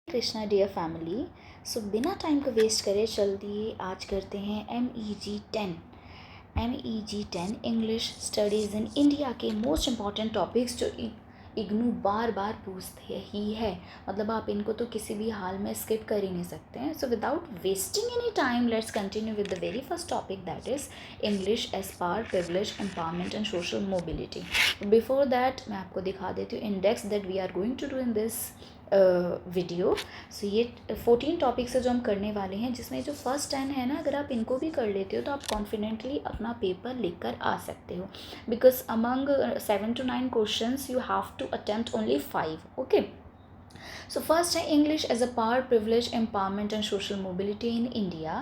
Krishna dear family. सो बिना time को waste करे चलती आज करते हैं MEG 10 English studies in India के मोस्ट इम्पॉर्टेंट टॉपिक्स जो इग्नू बार बार पूछते ही है। मतलब आप इनको तो किसी भी हाल में स्किप कर ही नहीं सकते हैं। So without wasting any time let's continue with the very first topic, that is English as power, privilege, empowerment and social mobility. Before that मैं आपको दिखा देती हूँ index that we are going to do in this video. So ये 14 topics है जो हम करने वाले हैं, जिसमें जो फर्स्ट 10 है ना, अगर आप इनको भी कर लेते हो तो आप कॉन्फिडेंटली अपना पेपर लिख कर आ सकते हो, because among 7 to 9 questions you have to attempt only 5. Okay, so first, English as a power, privilege, empowerment and social mobility in India.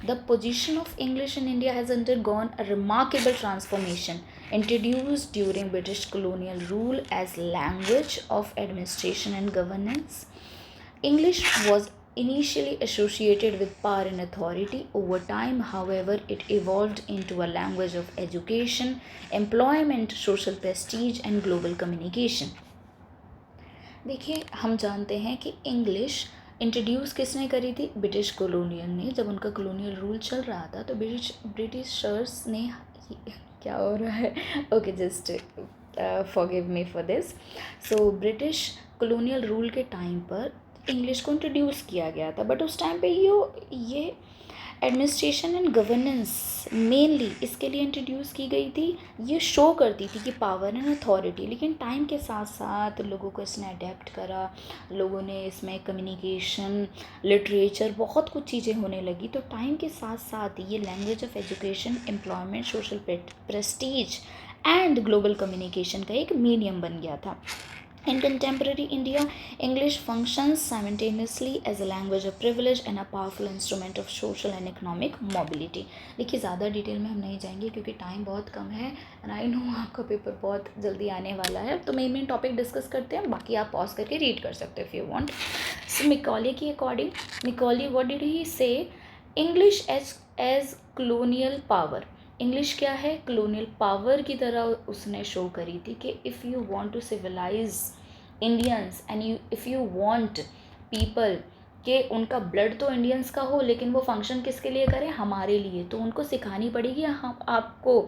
The position of English in India has undergone a remarkable transformation. Introduced during British colonial rule as language of administration and governance, English was initially associated with power and authority. Over time, however, it evolved into a language of education, employment, social prestige and global communication. देखिए, हम जानते हैं कि English introduce किसने करी थी? British colonial ने। जब उनका कॉलोनियल रूल चल रहा था तो ब्रिटिशर्स ने क्या हो रहा है? Okay, just forgive me for this. So British colonial rule के टाइम पर इंग्लिश को इंट्रोड्यूस किया गया था, बट उस टाइम पे ये एडमिनिस्ट्रेशन एंड गवर्नेंस मेनली इसके लिए इंट्रोड्यूस की गई थी। ये शो करती थी कि पावर एंड अथॉरिटी, लेकिन टाइम के साथ साथ लोगों को इसने अडेप्ट करा, लोगों ने इसमें कम्युनिकेशन, लिटरेचर, बहुत कुछ चीज़ें होने लगी। तो टाइम के साथ साथ ये language of education, employment, social Prestige and global communication का एक मीडियम बन गया था। In contemporary India, English functions simultaneously as a language of privilege and a powerful instrument of social and economic mobility. देखिए, ज़्यादा डिटेल में हम नहीं जाएंगे क्योंकि टाइम बहुत कम है एंड आई नो आपका पेपर बहुत जल्दी आने वाला है। तो मेन टॉपिक डिस्कस करते हैं, बाकी आप पॉज करके रीड कर सकते हो if you want. So Macaulay की according, Macaulay what did he say? English as colonial power. English क्या है? कॉलोनियल पावर की तरह उसने शो करी थी कि if you want to civilize Indians and if you want people कि उनका ब्लड तो इंडियंस का हो, लेकिन वो फंक्शन किसके लिए करें? हमारे लिए। तो उनको सिखानी पड़ेगी हम आपको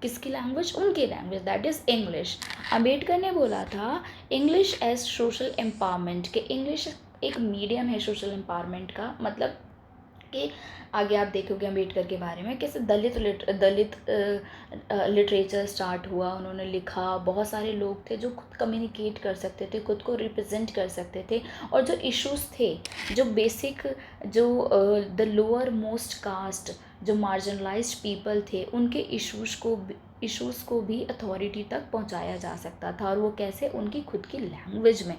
किसकी लैंग्वेज? उनकी language, that is English. Ambedkar ने बोला था इंग्लिश एज सोशल एम्पावरमेंट, कि इंग्लिश एक मीडियम है सोशल एम्पावरमेंट का। मतलब कि आगे आप देखोगे अम्बेडकर के बारे में कैसे दलित लिटरेचर स्टार्ट हुआ, उन्होंने लिखा। बहुत सारे लोग थे जो खुद कम्युनिकेट कर सकते थे, खुद को रिप्रेजेंट कर सकते थे, और जो इश्यूज़ थे, जो बेसिक, जो द लोअर मोस्ट कास्ट, जो मार्जिनलाइज्ड पीपल थे, उनके इश्यूज़ को भी अथॉरिटी तक पहुंचाया जा सकता था, और वो कैसे? उनकी खुद की लैंग्वेज में।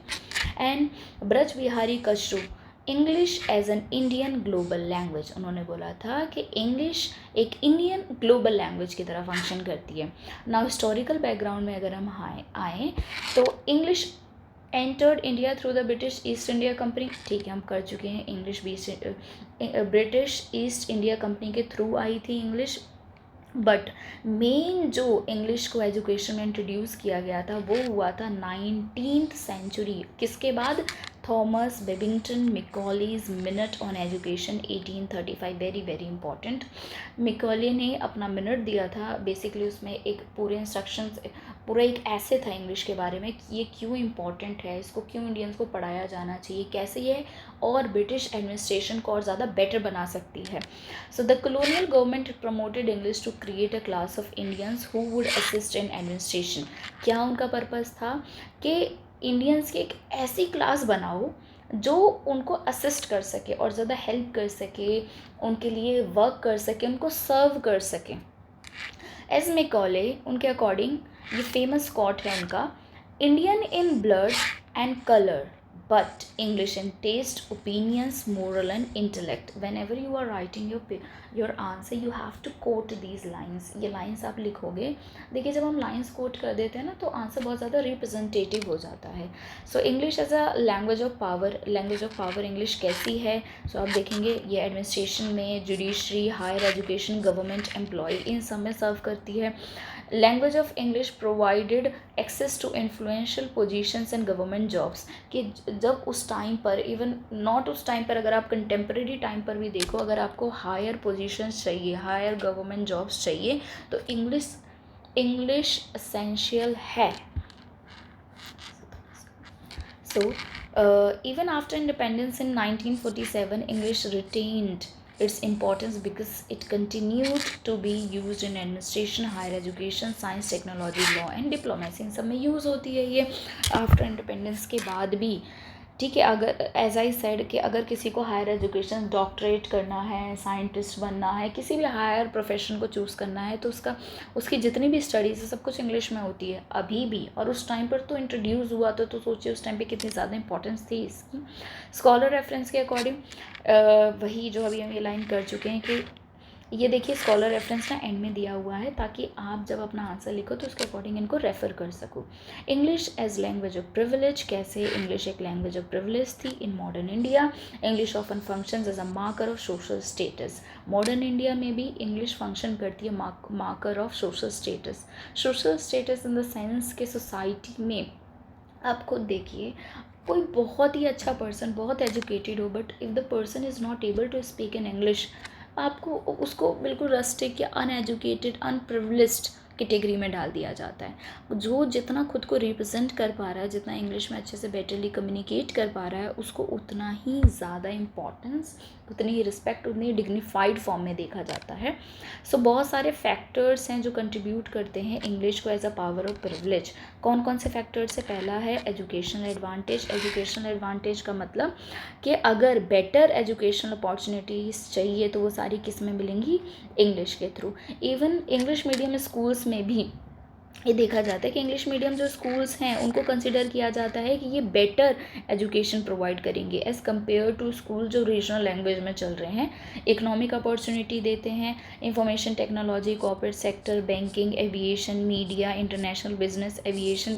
And Braj Bihari Kachru, English as an Indian global language, उन्होंने बोला था कि इंग्लिश एक इंडियन ग्लोबल लैंग्वेज की तरह फंक्शन करती है। नाउ हिस्टोरिकल बैकग्राउंड में अगर हम आएँ तो English entered India through the British east India company. ठीक है, हम कर चुके हैं। English British east India company के थ्रू आई थी इंग्लिश, बट मेन जो इंग्लिश को एजुकेशन में इंट्रोड्यूस किया गया था वो हुआ था 19th सेंचुरी। किसके बाद? Thomas Babington Macaulay's minute on education 1835, very very important. Macaulay ने अपना मिनट दिया था, बेसिकली उसमें एक पूरे इंस्ट्रक्शंस, पूरा एक ऐसे था इंग्लिश के बारे में कि ये क्यों इम्पॉर्टेंट है, इसको क्यों इंडियंस को पढ़ाया जाना चाहिए, कैसे ये और ब्रिटिश एडमिनिस्ट्रेशन को और ज़्यादा बेटर बना सकती है। So the colonial government promoted English to create a class of Indians who would assist in administration. क्या उनका पर्पस था? कि इंडियंस की एक ऐसी क्लास बनाओ जो उनको असिस्ट कर सके और ज़्यादा हेल्प कर सके, उनके लिए वर्क कर सके, उनको सर्व कर सके। एज मैकॉले, उनके अकॉर्डिंग, ये फेमस कोट है उनका, Indian in blood and colour but English in taste, opinions, moral and intellect. Whenever you are writing your answer, you have to quote these lines. ये lines आप लिखोगे। देखिए, जब हम lines quote कर देते हैं ना तो आंसर बहुत ज़्यादा रिप्रेजेंटेटिव हो जाता है। So English as a language of power, English कैसी है? सो आप देखेंगे ये एडमिनिस्ट्रेशन में, judiciary, higher education, government employ, इन सब में सर्व करती है। Language of English provided access to influential positions and government jobs, कि जब उस टाइम पर, इवन नॉट उस टाइम पर, अगर आप कंटेम्प्रेरी टाइम पर भी देखो, अगर आपको हायर पोजीशंस चाहिए, हायर गवर्नमेंट जॉब्स चाहिए, तो इंग्लिश एसेंशियल है. So, even after independence in 1947, English retained its importance because it continued to be used in administration, higher education, science, technology, law and diplomacy. इन सब में use होती है ये after independence के बाद भी. ठीक है, अगर एज आई सेड कि अगर किसी को हायर एजुकेशन, डॉक्टरेट करना है, साइंटिस्ट बनना है, किसी भी हायर प्रोफेशन को चूज़ करना है, तो उसकी जितनी भी स्टडीज़ है सब कुछ इंग्लिश में होती है अभी भी. और उस टाइम पर तो इंट्रोड्यूस हुआ तो सोचिए उस टाइम पे कितनी ज़्यादा इंपॉर्टेंस थी इसकी. स्कॉलर रेफरेंस के अकॉर्डिंग वही जो अभी हम ये लाइन कर चुके हैं कि ये देखिए स्कॉलर रेफरेंस ना एंड में दिया हुआ है, ताकि आप जब अपना आंसर लिखो तो उसके अकॉर्डिंग इनको रेफ़र कर सको. English as language of privilege, कैसे इंग्लिश एक लैंग्वेज ऑफ प्रिविलेज थी in modern India. English often functions as a marker of social status. Modern India में भी इंग्लिश फंक्शन करती है marker of social status. Social status in the sense के society में आप खुद देखिए, कोई बहुत ही अच्छा पर्सन, बहुत एजुकेटेड हो, but if the person is not able to speak in English, आपको उसको बिल्कुल रस्टिक या अनएजुकेटेड, अनप्रिविलेज्ड कैटेगरी में डाल दिया जाता है. जो जितना खुद को रिप्रेजेंट कर पा रहा है, जितना इंग्लिश में अच्छे से बेटरली कम्युनिकेट कर पा रहा है, उसको उतना ही ज़्यादा इम्पॉर्टेंस, उतनी ही रिस्पेक्ट, उतनी ही डिग्निफाइड फॉर्म में देखा जाता है. सो बहुत सारे फैक्टर्स हैं जो कंट्रीब्यूट करते हैं इंग्लिश को as a power of privilege. कौन कौन से फैक्टर्स है? पहला है एजुकेशनल एडवांटेज. एजुकेशनल एडवांटेज का मतलब कि अगर बेटर एजुकेशनल अपॉर्चुनिटीज़ चाहिए तो वो सारी किस में मिलेंगी? इंग्लिश के through. Even English medium schools में भी ये देखा जाता है कि इंग्लिश मीडियम जो स्कूल्स हैं उनको कंसिडर किया जाता है कि ये बेटर एजुकेशन प्रोवाइड करेंगे एज़ कम्पेयर टू स्कूल जो रीजनल लैंग्वेज में चल रहे हैं. इकोनॉमिक अपॉर्चुनिटी देते हैं. Information technology, corporate sector, banking, aviation, media, international business, aviation,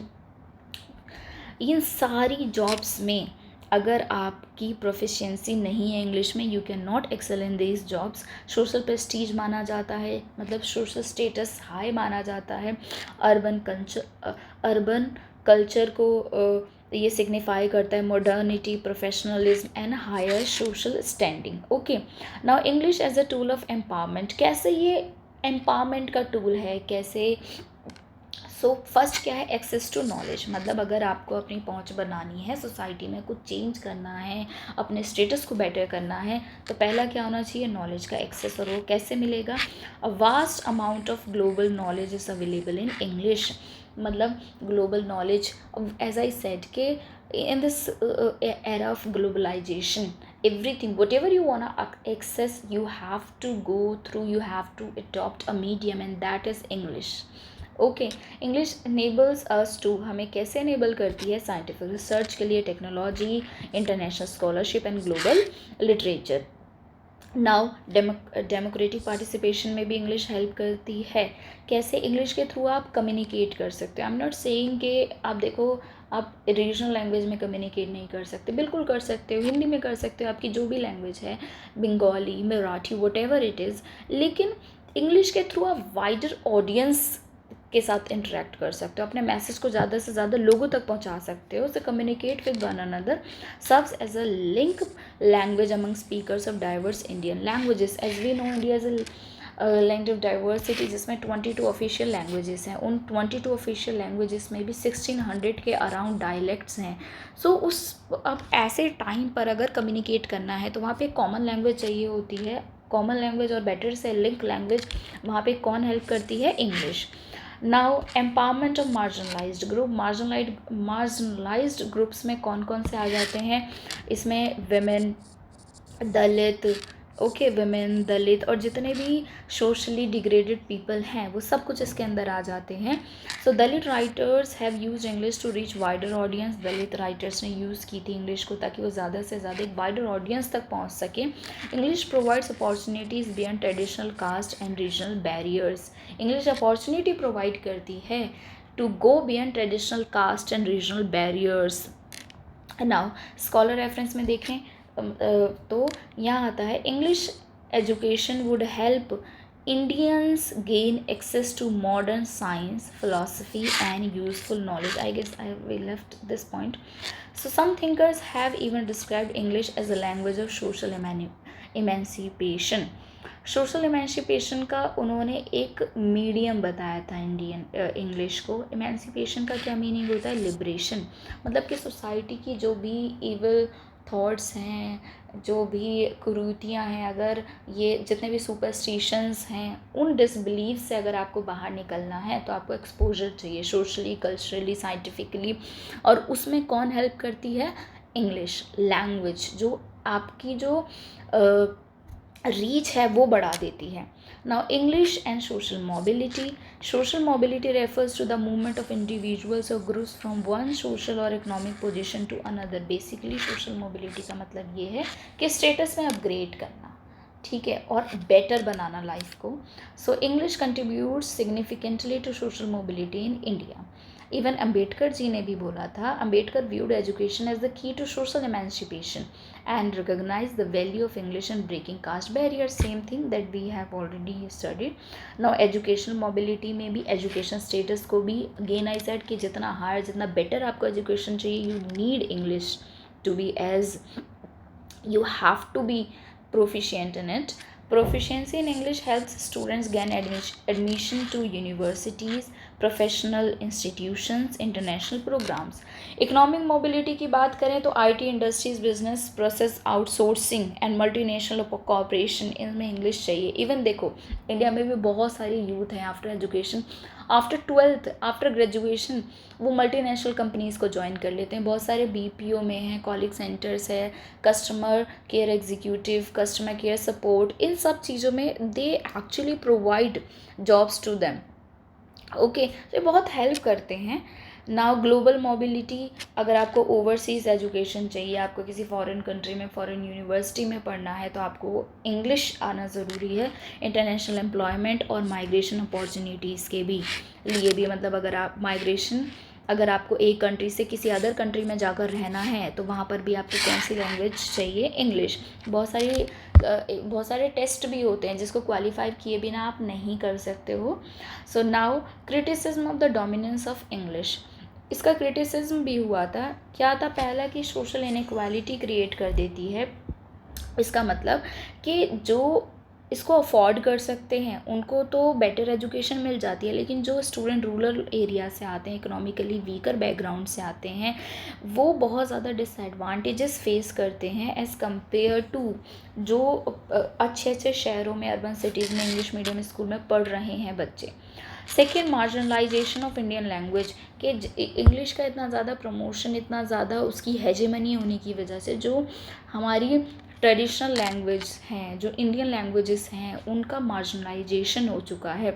इन सारी जॉब्स में अगर आपकी प्रोफिशिएंसी नहीं है इंग्लिश में, you can not excel in these jobs. Social prestige माना जाता है, मतलब सोशल स्टेटस हाई माना जाता है. अर्बन कल्चर को ये सिग्निफाई करता है modernity, professionalism and higher social standing. Okay, now English as a tool of empowerment. कैसे ये एम्पावरमेंट का टूल है, कैसे? सो फर्स्ट क्या है? Access to knowledge. मतलब अगर आपको अपनी पहुंच बनानी है, सोसाइटी में कुछ चेंज करना है, अपने स्टेटस को बेटर करना है, तो पहला क्या होना चाहिए? नॉलेज का एक्सेस. और वो कैसे मिलेगा? A vast amount of global knowledge is available in English. मतलब global knowledge, as I said के in this era of globalization, everything whatever you want to access, you have to go through, you have to adopt a medium, and that is English. Okay, English enables us to, हमें कैसे enable करती है? Scientific research के लिए, technology, international scholarship and global literature. Now democratic participation में भी English help करती है. कैसे? इंग्लिश के थ्रू आप कम्युनिकेट कर सकते हो. आई एम नॉट सेइंग कि आप देखो आप रीजनल लैंग्वेज में कम्युनिकेट नहीं कर सकते, बिल्कुल कर सकते हो, हिंदी में कर सकते हो, आपकी जो भी लैंग्वेज है, Bengali, Marathi, whatever it is. लेकिन इंग्लिश के थ्रू आप वाइडर ऑडियंस के साथ इंटरेक्ट कर सकते हो, अपने मैसेज को ज़्यादा से ज़्यादा लोगों तक पहुंचा सकते हो. से communicate with one another serves as a link language among speakers of diverse Indian languages. As we know, India is language of diversity, जिसमें 22 ऑफिशियल लैंग्वेजेस हैं. उन 22 ऑफिशियल लैंग्वेजेस में भी 1600 के अराउंड डायलेक्ट्स हैं. सो अब ऐसे टाइम पर अगर कम्युनिकेट करना है तो वहाँ पे कॉमन लैंग्वेज चाहिए होती है. कॉमन लैंग्वेज और बेटर से लिंक लैंग्वेज, वहाँ पे कौन हेल्प करती है? English. Now empowerment of marginalised group. Marginalised groups में कौन कौन से आ जाते हैं? इसमें विमेन, दलित, विमेन, दलित और जितने भी सोशली डिग्रेडेड पीपल हैं वो सब कुछ इसके अंदर आ जाते हैं. So Dalit writers have used English to reach wider audience. Dalit writers ने यूज़ की थी इंग्लिश को ताकि वो ज़्यादा से ज़्यादा एक वाइडर ऑडियंस तक पहुंच सके. English provides opportunities beyond traditional caste and regional barriers. English opportunity provide करती है to go beyond traditional caste and regional barriers. Now scholar reference में देखें तो यहाँ आता है English education would help Indians gain access to modern science, philosophy, and useful knowledge. I guess we left this point. So, some thinkers have even described English as a language of social emancipation. Social emancipation का उन्होंने एक medium बताया था Indian English को. Emancipation का क्या meaning होता है? लिबरेशन. मतलब कि सोसाइटी की जो भी इविल थॉट्स हैं, जो भी कुरीतियाँ हैं, अगर ये जितने भी सुपरस्टिशंस हैं, उन डिसबिलीफ से अगर आपको बाहर निकलना है तो आपको एक्सपोजर चाहिए सोशली, कल्चरली, साइंटिफिकली. और उसमें कौन हेल्प करती है? इंग्लिश लैंग्वेज, जो आपकी जो रीच है वो बढ़ा देती है. Now English and social mobility. Social mobility refers to the movement of individuals और ग्रुप्स फ्रॉम वन सोशल और economic position to another. Basically social mobility का मतलब ये है कि स्टेटस में अपग्रेड करना, ठीक है, और बेटर बनाना लाइफ को. So English contributes significantly to social mobility in India. Even Ambedkar ji ने भी बोला था, Ambedkar viewed education as the key to social emancipation and recognized the value of English in breaking caste barriers. Same thing that we have already studied. Now educational mobility में भी education status को भी again I said कि जितना higher, जितना better आपको education चाहिए, you need English to be as you have to be proficient in it. Proficiency in English helps students gain admission to universities, professional institutions, international programmes. Economic mobility की बात करें तो IT industries, business process outsourcing and multinational corporation, इनमें English चाहिए. Even देखो India में भी बहुत सारे यूथ हैं after education, after 12th, after graduation वो मल्टीनेशनल कंपनीज़ को ज्वाइन कर लेते हैं. बहुत सारे बीपीओ में हैं, कॉलिंग सेंटर्स है, customer care executive, customer care support, इन सब चीज़ों में they actually provide jobs to them. Okay, तो ये बहुत हेल्प करते हैं. नाउ ग्लोबल मोबिलिटी, अगर आपको ओवरसीज़ एजुकेशन चाहिए, आपको किसी फॉरेन कंट्री में, फॉरेन यूनिवर्सिटी में पढ़ना है, तो आपको इंग्लिश आना ज़रूरी है. इंटरनेशनल एम्प्लॉयमेंट और माइग्रेशन अपॉर्चुनिटीज़ के भी लिए भी, मतलब अगर आप माइग्रेशन, अगर आपको एक कंट्री से किसी अदर कंट्री में जाकर रहना है तो वहाँ पर भी आपको कौन सी लैंग्वेज चाहिए? इंग्लिश. बहुत सारे टेस्ट भी होते हैं जिसको क्वालिफाई किए बिना आप नहीं कर सकते हो. So now criticism of the dominance of English. इसका क्रिटिसिज्म भी हुआ था. क्या था? पहला कि सोशल इनइक्वालिटी क्रिएट कर देती है. इसका मतलब कि जो इसको अफोर्ड कर सकते हैं उनको तो बेटर एजुकेशन मिल जाती है, लेकिन जो स्टूडेंट रूरल एरिया से आते हैं, इकोनॉमिकली वीकर बैकग्राउंड से आते हैं, वो बहुत ज़्यादा डिसएडवांटेजेस फेस करते हैं एज़ कम्पेयर टू जो अच्छे अच्छे शहरों में, अर्बन सिटीज़ में इंग्लिश मीडियम स्कूल में पढ़ रहे हैं बच्चे. Second, marginalisation of Indian language, कि इंग्लिश का इतना ज़्यादा प्रमोशन, इतना ज़्यादा उसकी हेजेमनी होने की वजह से जो हमारी ट्रेडिशनल लैंग्वेज हैं, जो इंडियन लैंग्वेजेस हैं, उनका मार्जिनलाइजेशन हो चुका है.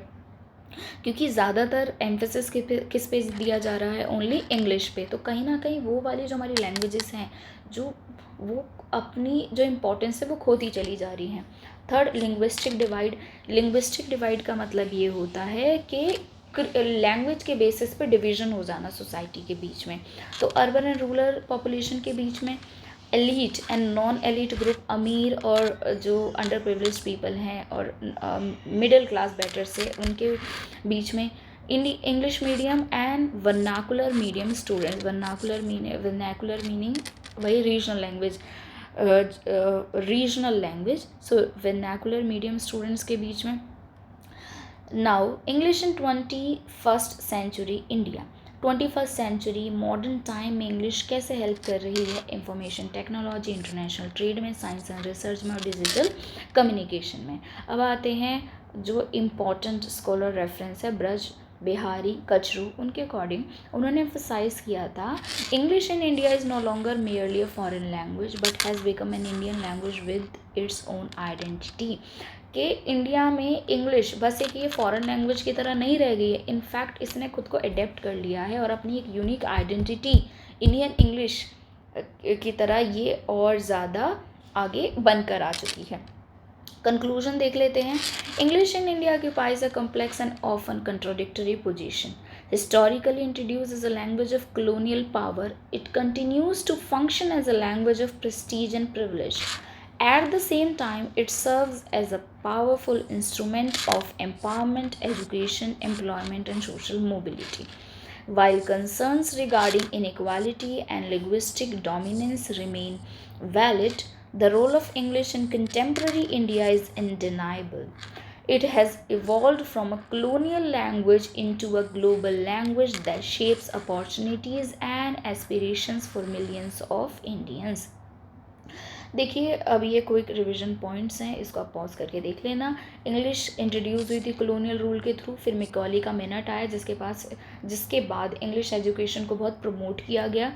क्योंकि ज़्यादातर एम्फेसिस किस पे दिया जा रहा है? ओनली इंग्लिश पे. तो कहीं ना कहीं वो वाली जो हमारी लैंग्वेजेस हैं, जो वो अपनी जो इम्पोर्टेंस है वो खोती चली जा रही हैं. Third, linguistic divide. Linguistic divide का मतलब ये होता है कि लैंग्वेज के बेसिस पे डिवीज़न हो जाना सोसाइटी के बीच में. तो अर्बन एंड रूरल पॉपुलेशन के बीच में, elite and non elite group, अमीर और जो अंडर प्रिविलेज पीपल हैं और मिडिल क्लास बेटर से, उनके बीच में English medium and vernacular medium students. Vernacular meaning वही regional language. So vernacular medium students के बीच में. Now English in 21st century India. 21st century modern time में इंग्लिश कैसे हेल्प कर रही है? इंफॉर्मेशन टेक्नोलॉजी, इंटरनेशनल ट्रेड में, साइंस एंड रिसर्च में और डिजिटल कम्युनिकेशन में. अब आते हैं जो इम्पॉर्टेंट स्कॉलर रेफरेंस है, ब्रज बिहारी कचरू. उनके अकॉर्डिंग उन्होंने एम्फसाइज किया था, English in India is no longer merely a foreign language but has become an Indian language with its own identity. कि इंडिया में इंग्लिश बस एक ये फॉरेन लैंग्वेज की तरह नहीं रह गई है, इनफैक्ट इसने खुद को अडेप्ट कर लिया है और अपनी एक यूनिक आइडेंटिटी इंडियन इंग्लिश की तरह ये और ज़्यादा आगे बनकर आ चुकी है. कंक्लूजन देख लेते हैं. English in India occupies a complex and often contradictory position. Historically introduced as a language of colonial power, it continues to function as a language of prestige and privilege. At the same time, it serves as a powerful instrument of empowerment, education, employment, and social mobility. While concerns regarding inequality and linguistic dominance remain valid, the role of English in contemporary India is undeniable. It has evolved from a colonial language into a global language that shapes opportunities and aspirations for millions of Indians. देखिए, अब ये quick revision points हैं, इसको आप pause करके देख लेना। English introduce हुई थी कॉलोनियल रूल के थ्रू, फिर मैकॉली का मिनट आया जिसके बाद इंग्लिश एजुकेशन को बहुत प्रमोट किया गया।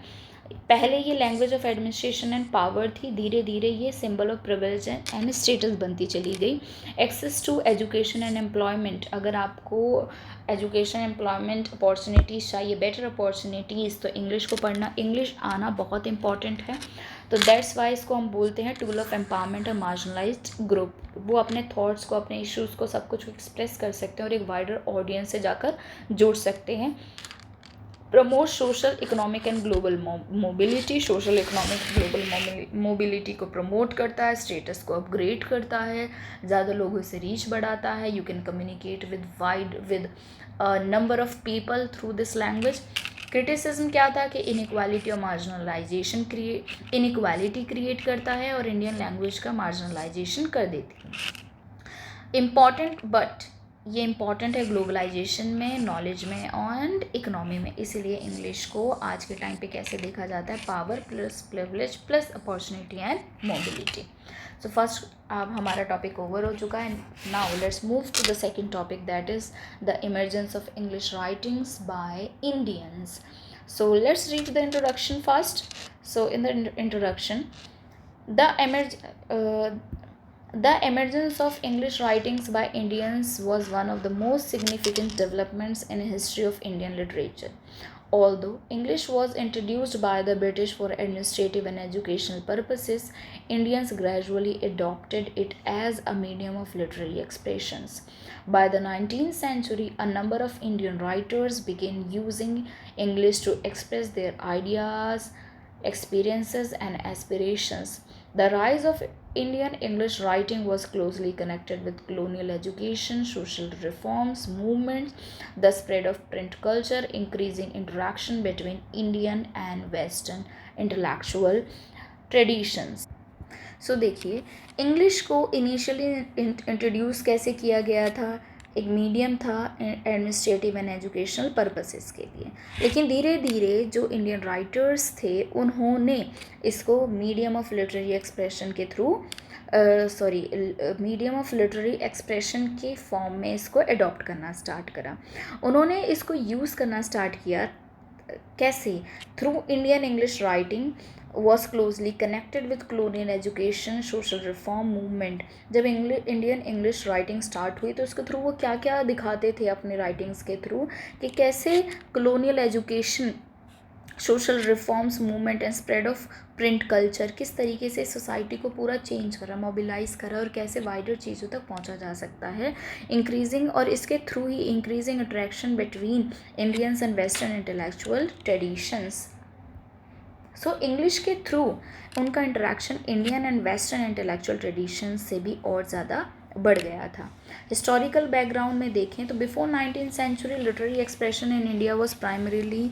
पहले ये language of administration and power थी, धीरे धीरे ये symbol of privilege and status बनती चली गई। Access to education and employment, अगर आपको एजुकेशन एम्प्लॉयमेंट अपॉर्चुनिटीज़ चाहिए, बेटर अपॉर्चुनिटीज़, तो इंग्लिश को पढ़ना, इंग्लिश आना बहुत इंपॉर्टेंट है। तो दैट्स वाई इसको हम बोलते हैं टूल ऑफ एम्पावरमेंट और मार्जिनलाइज्ड ग्रुप। वो अपने थॉट्स को, अपने इश्यूज़ को, सब कुछ एक्सप्रेस कर सकते हैं और एक वाइडर ऑडियंस से जाकर जुड़ सकते हैं। Promote social economic and global mobility, social economic global mobility को प्रमोट करता है, स्टेटस को अपग्रेड करता है, ज़्यादा लोगों से रीच बढ़ाता है। You can communicate with number of people through this language. Criticism क्या था कि इनइक्वालिटी और मार्जिनलाइजेशन इनइक्वालिटी क्रिएट करता है और इंडियन लैंग्वेज का मार्जिनलाइजेशन कर देती है। इम्पॉर्टेंट, बट ये इम्पॉर्टेंट है ग्लोबलाइजेशन में, नॉलेज में एंड इकोनॉमी में। इसीलिए इंग्लिश को आज के टाइम पे कैसे देखा जाता है, power plus privilege plus opportunity and mobility. So first अब हमारा टॉपिक ओवर हो चुका है। Now let's move to the second topic, that is the emergence of English writings by Indians. So let's read the introduction first. So in the introduction, the emergence of English writings by Indians was one of the most significant developments in the history of Indian literature. Although English was introduced by the British for administrative and educational purposes, Indians gradually adopted it as a medium of literary expressions. By the 19th century, a number of Indian writers began using English to express their ideas, experiences, and aspirations. The rise of Indian English writing was closely connected with colonial education, social reforms, movements, the spread of print culture, increasing interaction between Indian and Western intellectual traditions. सो देखिए, English को initially introduce कैसे किया गया था, एक medium था administrative and educational purposes के लिए, लेकिन धीरे धीरे जो इंडियन राइटर्स थे उन्होंने इसको मीडियम ऑफ लिटरेरी एक्सप्रेशन के through medium of literary expression के फॉर्म में इसको अडॉप्ट करना स्टार्ट करा। उन्होंने इसको यूज़ करना स्टार्ट किया कैसे, through Indian English writing was closely connected with colonial education, social reform movement। जब इंडियन इंग्लिश राइटिंग स्टार्ट हुई तो उसके थ्रू वो क्या क्या दिखाते थे अपने राइटिंग्स के थ्रू, कि कैसे colonial education, social reforms movement and spread of print culture किस तरीके से सोसाइटी को पूरा चेंज करा, मोबिलाइज करा और कैसे वाइडर चीज़ों तक पहुंचा जा सकता है, इंक्रीजिंग, और इसके through he increasing attraction between Indians and western intellectual traditions. So English के थ्रू उनका interaction Indian and western intellectual tradition से भी और ज़्यादा बढ़ गया था। हिस्टोरिकल बैकग्राउंड में देखें तो before 19th century literary expression in India was primarily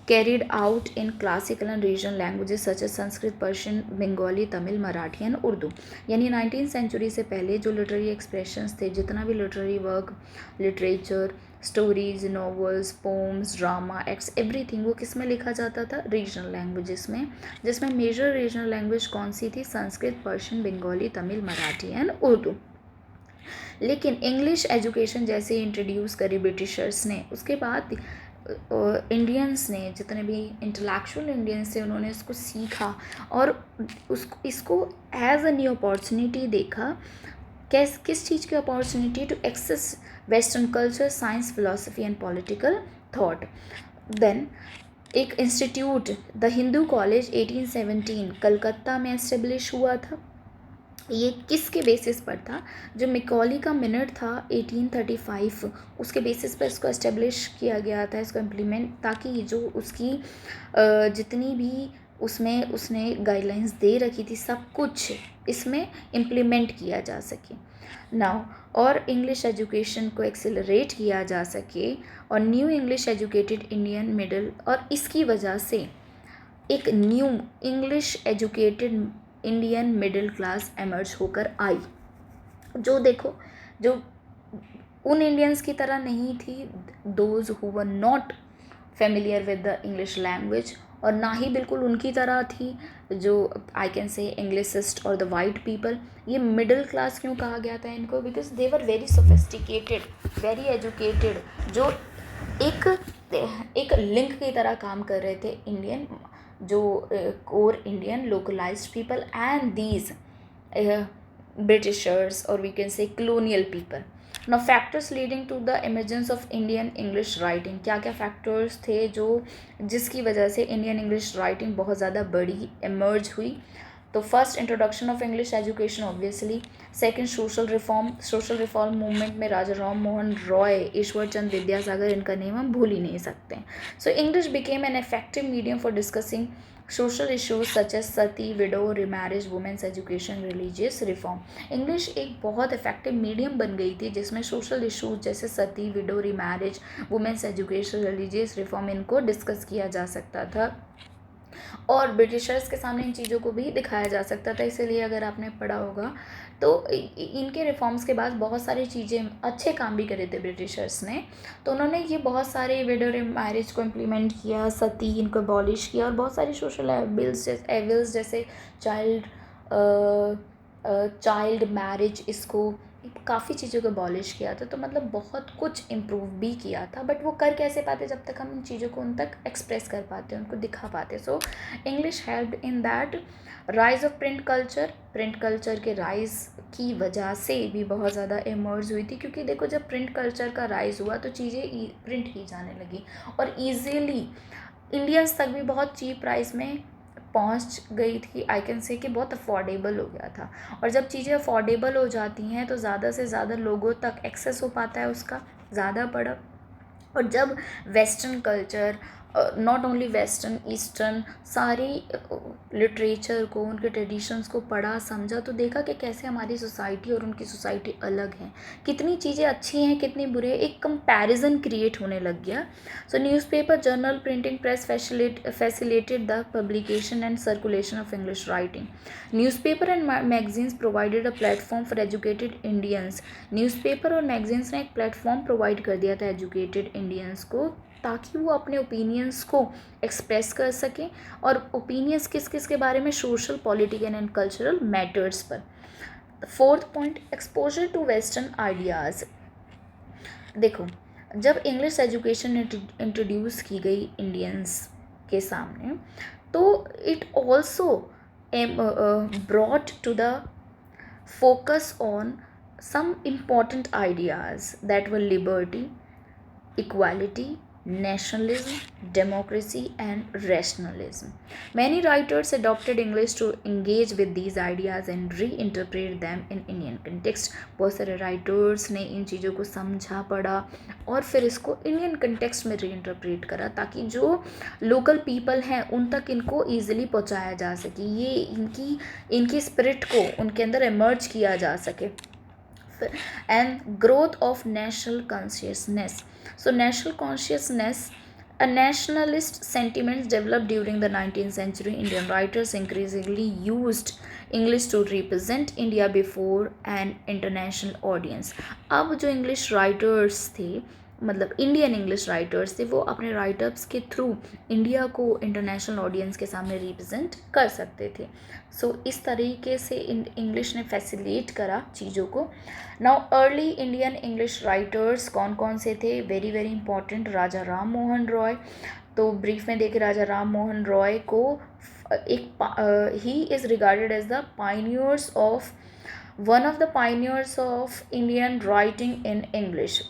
carried out in classical and regional languages such as Sanskrit, Persian, Bengali, Tamil, Marathi and Urdu. यानी 19th century से पहले जो लिटरेरी एक्सप्रेशंस थे, जितना भी literary work, literature, stories, novels, poems, drama, acts, everything वो किस में लिखा जाता था, रीजनल लैंग्वेजेस में, जिसमें मेजर रीजनल लैंग्वेज कौन सी थी, संस्कृत, पर्शियन, बंगाली, तमिल, मराठी एंड उर्दू। लेकिन इंग्लिश एजुकेशन जैसे इंट्रोड्यूस करी ब्रिटिशर्स ने, उसके बाद इंडियंस ने, जितने भी इंटेलेक्चुअल इंडियंस थे, उन्होंने इसको सीखा और इसको एज अ न्यू अपॉर्चुनिटी देखा। किस चीज़ की opportunity, to access western culture, science, philosophy and political thought. Then एक institute, the Hindu college 1817 Calcutta में एस्टेब्लिश हुआ था। ये किसके बेसिस पर था, जो मैकॉली का मिनट था 1835, उसके बेसिस पर इसको एस्टेब्लिश किया गया था, इसको इम्प्लीमेंट, ताकि जो उसकी जितनी भी उसमें उसने गाइडलाइंस दे रखी थी, सब कुछ इसमें इम्प्लीमेंट किया जा सके नाउ, और इंग्लिश एजुकेशन को एक्सेलरेट किया जा सके और new English educated Indian middle, और इसकी वजह से एक new English educated Indian middle class emerge होकर आई, जो देखो जो उन इंडियंस की तरह नहीं थी, those who were not familiar with the English language, और ना ही बिल्कुल उनकी तरह थी जो आई कैन से इंग्लिसिस्ट और द वाइट पीपल। ये मिडिल क्लास क्यों कहा गया था इनको? Because they were very sophisticated, very educated, जो एक लिंक की तरह काम कर रहे थे, इंडियन जो core Indian localised people and these Britishers, or we can say colonial people. Now factors leading to the emergence of Indian English writing, क्या क्या factors थे जो जिसकी वजह से Indian English writing बहुत ज़्यादा बड़ी emerge हुई? तो first introduction of English education obviously, second social reform movement में राजा राम मोहन रॉय, ईश्वर चंद विद्यासागर, इनका नेम हम भूल ही नहीं सकते हैं. So English became an effective medium for discussing social issues such as sati, widow, remarriage, women's education, religious reform. English एक बहुत इफेक्टिव मीडियम बन गई थी जिसमें सोशल इशूज जैसे sati, widow, remarriage, women's education, religious reform, इनको डिस्कस किया जा सकता था और ब्रिटिशर्स के सामने इन चीज़ों को भी दिखाया जा सकता था. इसीलिए अगर आपने पढ़ा होगा तो इनके रिफॉर्म्स के बाद बहुत सारी चीज़ें अच्छे काम भी करे थे ब्रिटिशर्स ने. तो उन्होंने ये बहुत सारे विडो मैरिज को इम्प्लीमेंट किया, सती इनको अबॉलिश किया, और बहुत सारी सोशल एविल्स जैसे चाइल्ड मैरिज, इसको काफ़ी चीज़ों को अबॉलिश किया था. तो मतलब बहुत कुछ इम्प्रूव भी किया था, बट वो कर कैसे पाते जब तक हम इन चीज़ों को उन तक एक्सप्रेस कर पाते, उनको दिखा पाते. So English helped in that. Rise of print culture के राइज की वजह से भी बहुत ज़्यादा इमर्ज हुई थी, क्योंकि देखो जब प्रिंट कल्चर का राइज हुआ तो चीज़ें प्रिंट की जाने लगी और ईजीली इंडियंस तक भी बहुत चीप प्राइस में पहुंच गई थी. आई कैन से कि बहुत अफोर्डेबल हो गया था, और जब चीज़ें अफोर्डेबल हो जाती हैं तो ज़्यादा से ज़्यादा लोगों तक एक्सेस हो पाता है उसका ज़्यादा बड़ा. और जब western culture, not only western, eastern, सारी लिटरेचर को, उनके ट्रेडिशंस को पढ़ा समझा, तो देखा कि कैसे हमारी सोसाइटी और उनकी सोसाइटी अलग है, कितनी चीज़ें अच्छी हैं, कितनी बुरी है, एक कंपैरिजन क्रिएट होने लग गया. सो newspaper, journal, printing press facilitated the publication and circulation of English writing. Newspaper and magazines provided a platform for educated Indians. Newspaper और मैगजीन्स ने एक प्लेटफॉर्म प्रोवाइड कर दिया था एजुकेटेड इंडियंस को, ताकि वो अपने ओपिनियंस को एक्सप्रेस कर सकें, और ओपिनियंस किस किस के बारे में? Social, political and cultural matters पर. Fourth point, exposure to western ideas. देखो जब इंग्लिश एजुकेशन इंट्रोड्यूस की गई इंडियंस के सामने, तो it also brought to the focus on some important ideas that were liberty, equality, nationalism, democracy and rationalism. Many writers adopted English to engage with these ideas and reinterpret them in Indian context. बहुत सारे writers ने इन चीज़ों को समझा, पढ़ा और फिर इसको इंडियन कंटेक्स्ट में रीइंटरप्रेट करा, ताकि जो लोकल पीपल हैं उन तक इनको ईजिली पहुंचाया जा सके, ये इनकी स्पिरिट को उनके अंदर इमर्ज किया जा सके. And growth of national consciousness. So national consciousness, a nationalist sentiments developed during the 19th century. Indian writers increasingly used English to represent India before an international audience. अब जो English writers थे, मतलब Indian English writers थे, वो अपने write-ups के through India को international audience के सामने रिप्रेजेंट कर सकते थे. सो इस तरीके से इंग्लिश ने फैसिलिटेट करा चीज़ों को. Now early Indian English writers कौन कौन से थे? Very very important, Raja Ram Mohan Roy. तो ब्रीफ में देखे राजा राम मोहन रॉय को he is regarded as the pioneers of one of the pioneers of Indian writing in English.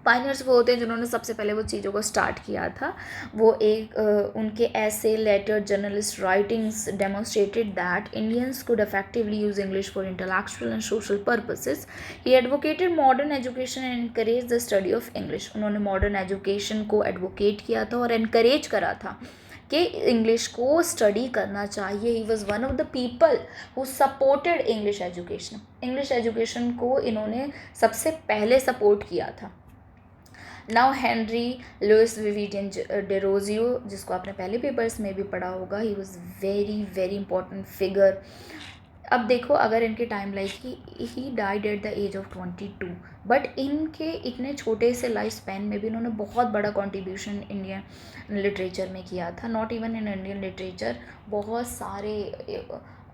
Pioneers वो होते हैं जिन्होंने सबसे पहले वो चीज़ों को स्टार्ट किया था. वो एक उनके ऐसे, letter, journalist writings demonstrated that Indians could effectively use English for intellectual and social purposes. He advocated modern education and encourage the study of English. उन्होंने मॉडर्न एजुकेशन को एडवोकेट किया था और एनकरेज करा था कि इंग्लिश को स्टडी करना चाहिए. He was one of the people who supported English education. English education को इन्होंने सबसे पहले सपोर्ट किया था. Now Henry Louis Vivian Derozio, जिसको आपने पहले पेपर्स में भी पढ़ा होगा, he was very very important figure. अब देखो, अगर इनके टाइम लाइफ की, he died at the age of 22, but इनके इतने छोटे से लाइफ स्पैन में भी इन्होंने बहुत बड़ा कंट्रीब्यूशन इंडियन लिटरेचर में किया था. Not even in Indian literature, बहुत सारे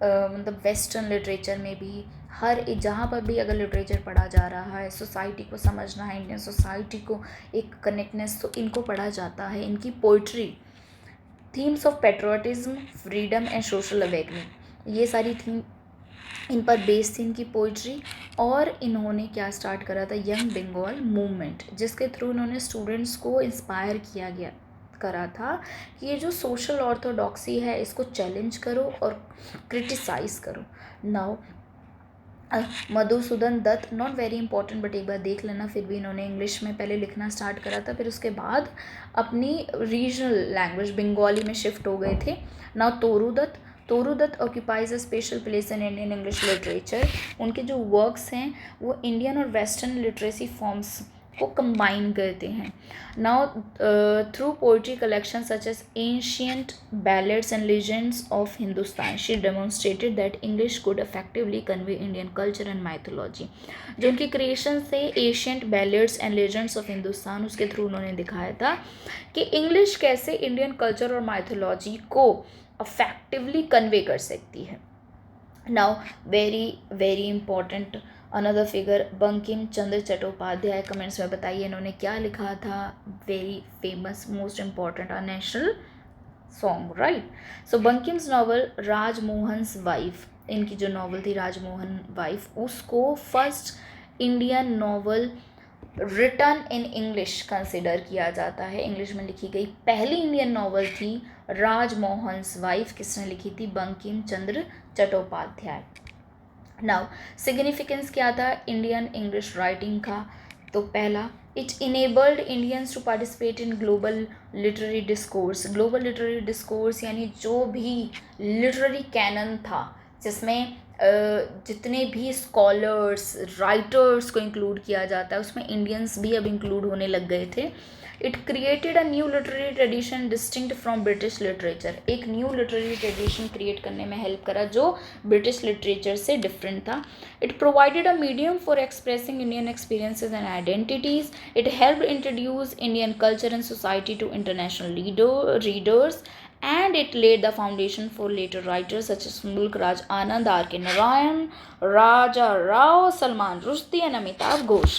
मतलब वेस्टर्न लिटरेचर में भी, हर जहाँ पर भी अगर लिटरेचर पढ़ा जा रहा है, सोसाइटी को समझना है, इंडियन सोसाइटी को एक कनेक्टनेस, तो इनको पढ़ा जाता है. इनकी poetry, themes of patriotism, freedom and social awakening, ये सारी थीम इन पर बेस्ड थी इनकी पोइट्री. और इन्होंने क्या स्टार्ट करा था, यंग बंगाल मूवमेंट, जिसके थ्रू इन्होंने स्टूडेंट्स को इंस्पायर किया गया करा था कि ये जो सोशल ऑर्थोडॉक्सी है इसको चैलेंज करो और क्रिटिसाइज करो. Now Madhusudan Dutt, not very important but एक बार देख लेना. फिर भी इन्होंने इंग्लिश में पहले लिखना स्टार्ट करा था, फिर उसके बाद अपनी रीजनल लैंग्वेज बंगाली में शिफ्ट हो गए थे. Now Toru Dutt occupies a special place in Indian English literature. उनके जो वर्क्स हैं वो इंडियन और वेस्टर्न लिटरेसी फॉर्म्स को कंबाइन करते हैं. Now through poetry collection such as ancient ballads and legends of Hindustan, she demonstrated that English could effectively convey Indian culture and mythology. जो उनके क्रिएशन से ancient ballads and legends of Hindustan, उसके through उन्होंने दिखाया था कि इंग्लिश कैसे इंडियन कल्चर और माइथोलॉजी को इफेक्टिवली कन्वे कर सकती है. Now very very important another figure, Bankim Chandra Chattopadhyay. Comments में बताइए इन्होंने क्या लिखा था. Very famous, most important, a national song, right. So Bankim's novel Rajmohan's wife, इनकी जो नॉवल थी राजमोहन वाइफ, उसको first Indian novel written in English consider किया जाता है. इंग्लिश में लिखी गई पहली इंडियन नॉवल थी राजमोहन्स वाइफ. किसने लिखी थी, बंकिम चंद्र चट्टोपाध्याय. नाउ सिग्निफिकेंस क्या था इंडियन इंग्लिश राइटिंग का, तो पहला, it enabled Indians to participate in global literary discourse. Global literary discourse यानी जो भी लिटरेरी कैनन था, जिसमें जितने भी स्कॉलर्स राइटर्स को इंक्लूड किया जाता है, उसमें इंडियंस भी अब इंक्लूड होने लग गए थे. It created a new literary tradition distinct from British literature. एक न्यू लिटरेरी ट्रेडिशन क्रिएट करने में हेल्प करा जो ब्रिटिश लिटरेचर से डिफरेंट था. It provided a medium for expressing Indian experiences and identities. It help introduce Indian culture and society to international readers, and it laid the foundation for later writers such as Mulk Raj Anand, R.K. Narayan, Raja Rao, Salman Rushdie and Amitabh Ghosh.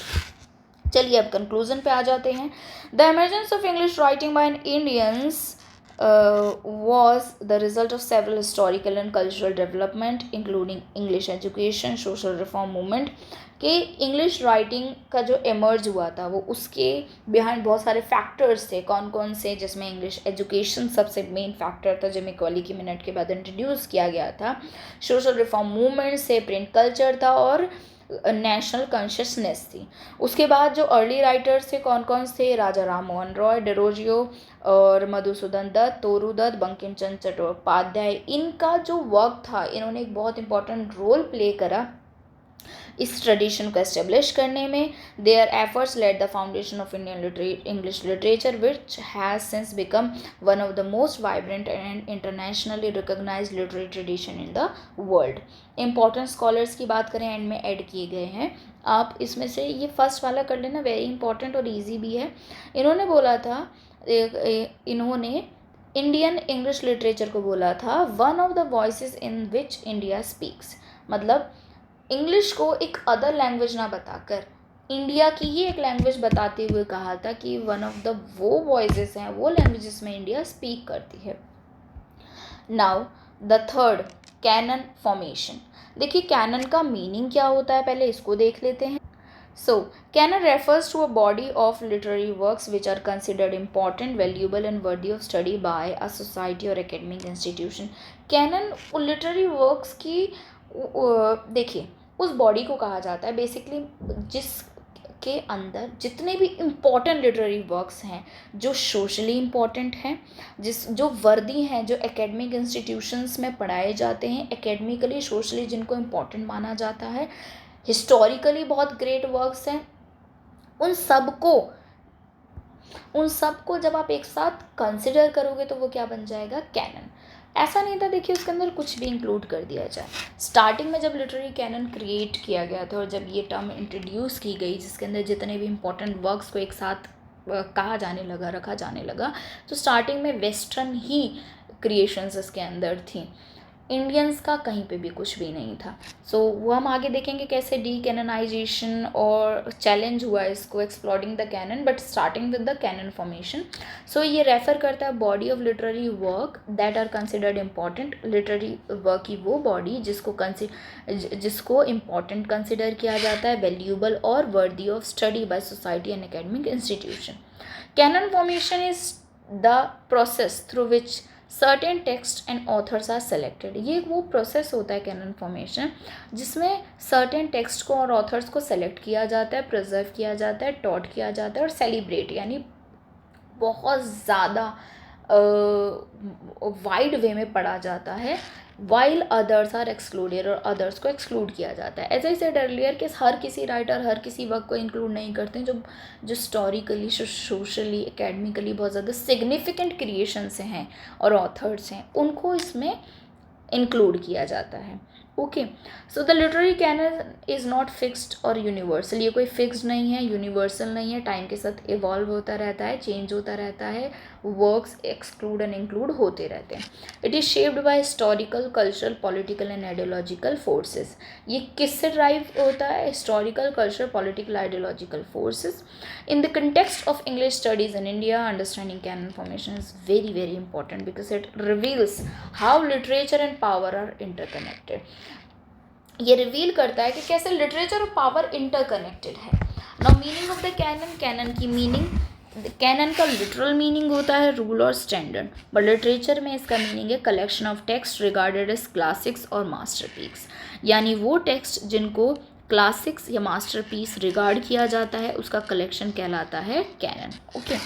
चलिए अब conclusion पे आ जाते हैं. The emergence of English writing by Indians was the result of several historical and cultural development including English education, social reform movement. कि English writing का जो emerge हुआ था वो उसके बिहाइंड बहुत सारे फैक्टर्स थे. कौन कौन से, जिसमें इंग्लिश एजुकेशन सबसे मेन फैक्टर था, जो मैकॉली की मिनट के बाद इंट्रोड्यूस किया गया था. सोशल रिफॉर्म मूवमेंट से प्रिंट कल्चर था और नेशनल कॉन्शियसनेस थी. उसके बाद जो अर्ली राइटर्स थे कौन कौन थे, राजा राम मोहन रॉय, डेरोजियो और मधुसूदन दत्त, तोरू दत्त, बंकिम चंद्र चट्टोपाध्याय. इनका जो वर्क था, इन्होंने एक बहुत इंपॉर्टेंट रोल प्ले करा इस ट्रेडिशन को एस्टेब्लिश करने में. Their efforts laid the foundation of Indian English literature which has since become one of the most vibrant and internationally recognised literary tradition in the world. Important scholars की बात करें, and में add किए गए हैं. आप इसमें से ये फर्स्ट वाला कर लेना, वेरी इंपॉर्टेंट और ईजी भी है. इन्होंने बोला था, इन्होंने इंडियन इंग्लिश लिटरेचर को बोला था one of the voices in which India speaks. मतलब इंग्लिश को एक अदर लैंग्वेज ना बताकर इंडिया की ही एक लैंग्वेज बताते हुए कहा था कि वन ऑफ द वो वॉइसेस हैं, वो लैंग्वेजेस में इंडिया स्पीक करती है. Now the third, canon formation. देखिए कैनन का मीनिंग क्या होता है, पहले इसको देख लेते हैं. So, canon refers to a body of literary works which are considered important, valuable and worthy of study by a society or academic institution. Canon literary works की देखिए उस बॉडी को कहा जाता है बेसिकली के अंदर जितने भी इम्पॉर्टेंट लिटरेरी वर्क्स हैं जो सोशली इम्पॉर्टेंट हैं, जो वर्दी हैं, जो एकेडमिक इंस्टीट्यूशंस में पढ़ाए जाते हैं, एकेडमिकली सोशली जिनको इम्पॉर्टेंट माना जाता है, हिस्टोरिकली बहुत ग्रेट वर्क्स हैं, उन सबको जब आप एक साथ कंसिडर करोगे तो वो क्या बन जाएगा, कैनन। ऐसा नहीं था देखिए उसके अंदर कुछ भी इंक्लूड कर दिया जाए। स्टार्टिंग में जब लिटरेरी कैनन क्रिएट किया गया था और जब ये टर्म इंट्रोड्यूस की गई जिसके अंदर जितने भी इम्पोर्टेंट वर्क्स को एक साथ कहा जाने लगा, रखा जाने लगा, तो स्टार्टिंग में वेस्टर्न ही क्रिएशंस इसके अंदर थी, इंडियंस का कहीं पे भी कुछ भी नहीं था। सो वो हम आगे देखेंगे कैसे डीकैननाइजेशन और चैलेंज हुआ इसको, exploring the canon but starting with the canon formation. So ये रेफर करता है body of literary work that are considered important. Literary work की वो बॉडी जिसको इम्पॉर्टेंट कंसिडर किया जाता है, वैल्यूएबल और worthy of study by society and academic institution. Canon formation is the process through which certain text and authors are selected. ये वो process होता है कैनन फॉर्मेशन जिसमें सर्टेन टेक्स्ट को और ऑथर्स को सेलेक्ट किया जाता है, प्रिजर्व किया जाता है, टॉट किया जाता है और सेलिब्रेट यानी बहुत ज़्यादा वाइड वे में पढ़ा जाता है, वाइल अदर्स आर एक्सक्लूडेड और अदर्स को एक्सक्लूड किया जाता है। एज आई सेड अर्लियर कि हर किसी राइटर हर किसी वर्क को इंक्लूड नहीं करते हैं। जो हिस्टोरिकली सोशली एकेडमिकली बहुत ज़्यादा सिग्निफिकेंट क्रिएशंस हैं और ऑथर्स हैं उनको इसमें इंक्लूड किया जाता है। Okay, so the literary canon is not fixed और यूनिवर्सल। ये कोई फिक्स्ड नहीं है, यूनिवर्सल नहीं है, टाइम के साथ इवॉल्व होता रहता है, चेंज होता रहता है, वर्क्स एक्सक्लूड एंड इंक्लूड होते रहते हैं। It is shaped by historical, cultural, political and ideological forces. ये किससे ड्राइव होता है, historical, cultural, political, ideological forces. In the context of English studies in India, understanding canon formation is very very important because it reveals how literature and power are interconnected. ये reveal करता है कि कैसे literature और power interconnected है। Now meaning of the canon, canon की meaning, canon का literal meaning होता है रूल और स्टैंडर्ड, बट लिटरेचर में इसका मीनिंग है collection of text regarded as classics और मास्टरपीस, यानी वो टेक्स्ट जिनको क्लासिक्स या मास्टरपीस रिगार्ड किया जाता है उसका कलेक्शन कहलाता है कैनन। ओके,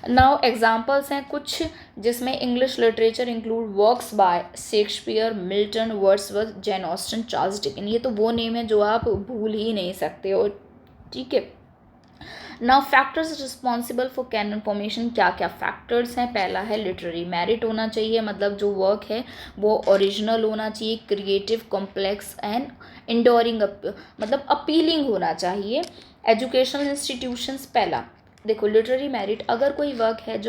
नाउ एग्जाम्पल्स हैं कुछ जिसमें English literature include works by Shakespeare, Milton, Wordsworth, Jane Austen, Charles Dicken. ये तो वो नेम है जो आप भूल ही नहीं सकते हो, ठीक है। Now factors responsible for canon formation, क्या क्या फैक्टर्स हैं। पहला है लिटरेरी मेरिट होना चाहिए, मतलब जो वर्क है वो ओरिजिनल होना चाहिए, क्रिएटिव, कॉम्प्लेक्स एंड इंडोरिंग, मतलब अपीलिंग होना चाहिए। एजुकेशनल इंस्टीट्यूशंस, पहला देखो लिटरेरी मेरिट, अगर कोई वर्क है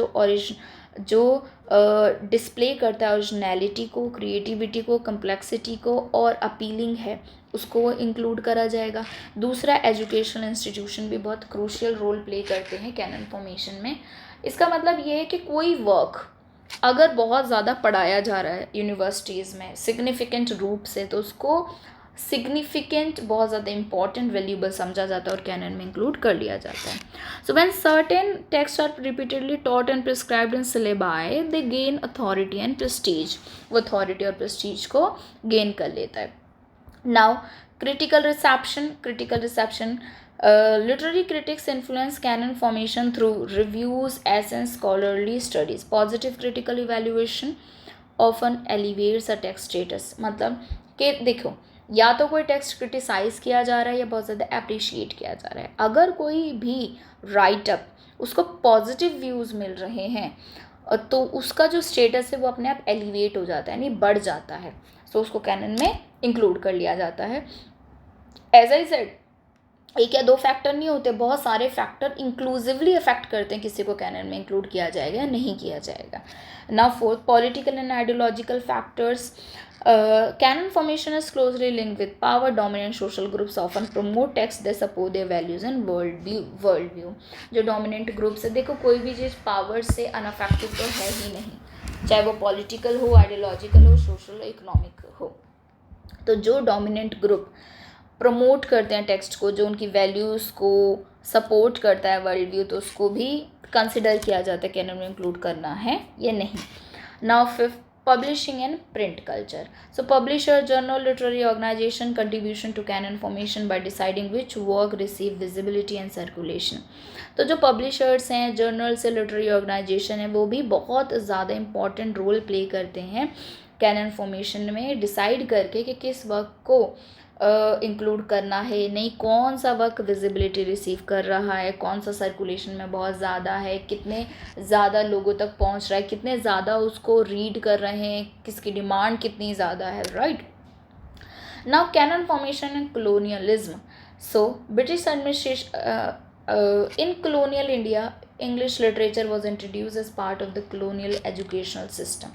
जो डिस्प्ले करता है ओरिजिनलिटी को, क्रिएटिविटी को, कम्प्लेक्सिटी को और अपीलिंग है उसको इंक्लूड करा जाएगा। दूसरा, एजुकेशनल इंस्टीट्यूशन भी बहुत क्रूशियल रोल प्ले करते हैं कैनन फॉर्मेशन में। इसका मतलब ये है कि कोई वर्क अगर बहुत ज़्यादा पढ़ाया जा रहा है यूनिवर्सिटीज़ में सिग्निफिकेंट रूप से तो उसको सिग्निफिकेंट, बहुत ज़्यादा इंपॉर्टेंट, वैल्यूएबल समझा जाता है और कैनन में इंक्लूड कर लिया जाता है। So when certain text are repeatedly taught and prescribed in syllabi they gain authority and prestige, वो अथॉरिटी और प्रेस्टीज को गेन कर लेता है। Now critical reception, literary critics influence canon formation through reviews, essays, scholarly studies. Positive critical evaluation often elevates a text status, मतलब कि देखो या तो कोई टेक्स्ट क्रिटिसाइज किया जा रहा है या बहुत ज़्यादा अप्रिशिएट किया जा रहा है। अगर कोई भी राइटअप उसको पॉजिटिव व्यूज़ मिल रहे हैं तो उसका जो स्टेटस है वो अपने आप एलिवेट हो जाता है, यानी बढ़ जाता है। सो उसको कैनन में इंक्लूड कर लिया जाता है। एज आई सेड, एक या दो फैक्टर नहीं होते, बहुत सारे फैक्टर इंक्लूसिवली अफेक्ट करते हैं किसी को कैनन में इंक्लूड किया जाएगा या नहीं किया जाएगा। Now fourth, political and ideological factors. Canon formation is closely linked with power, dominant social groups often promote text they support their values and world view. जो डोमिनेंट ग्रुप्स है, देखो कोई भी चीज़ पावर से अनअफेक्टेड तो है ही नहीं, चाहे वो पॉलिटिकल हो, आइडियोलॉजिकल हो, सोशल, इकोनॉमिक हो। तो जो डोमिनेंट ग्रुप प्रमोट करते हैं टेक्स्ट को, जो उनकी वैल्यूज़ को सपोर्ट करता है, वर्ल्ड व्यू, तो उसको भी कंसिडर किया जाता है कैनन में इंक्लूड करना है या नहीं। Now fifth, publishing and print culture. So publisher, journal, literary organization contribution to canon formation by deciding which work receive visibility and circulation. तो जो पब्लिशर्स हैं, जर्नल्स है, लिटरेरी ऑर्गेनाइजेशन है, वो भी बहुत ज़्यादा इम्पॉर्टेंट रोल प्ले करते हैं कैनन फॉर्मेशन में, डिसाइड करके कि किस वर्क को इंक्लूड करना है, नहीं कौन सा वर्क विजिबिलिटी रिसीव कर रहा है, कौन सा सर्कुलेशन में बहुत ज़्यादा है, कितने ज़्यादा लोगों तक पहुंच रहा है, कितने ज़्यादा उसको रीड कर रहे हैं, किसकी डिमांड कितनी ज़्यादा है, right. Now canon formation and colonialism. So British administration in colonial India, English literature was introduced as part of the colonial educational system.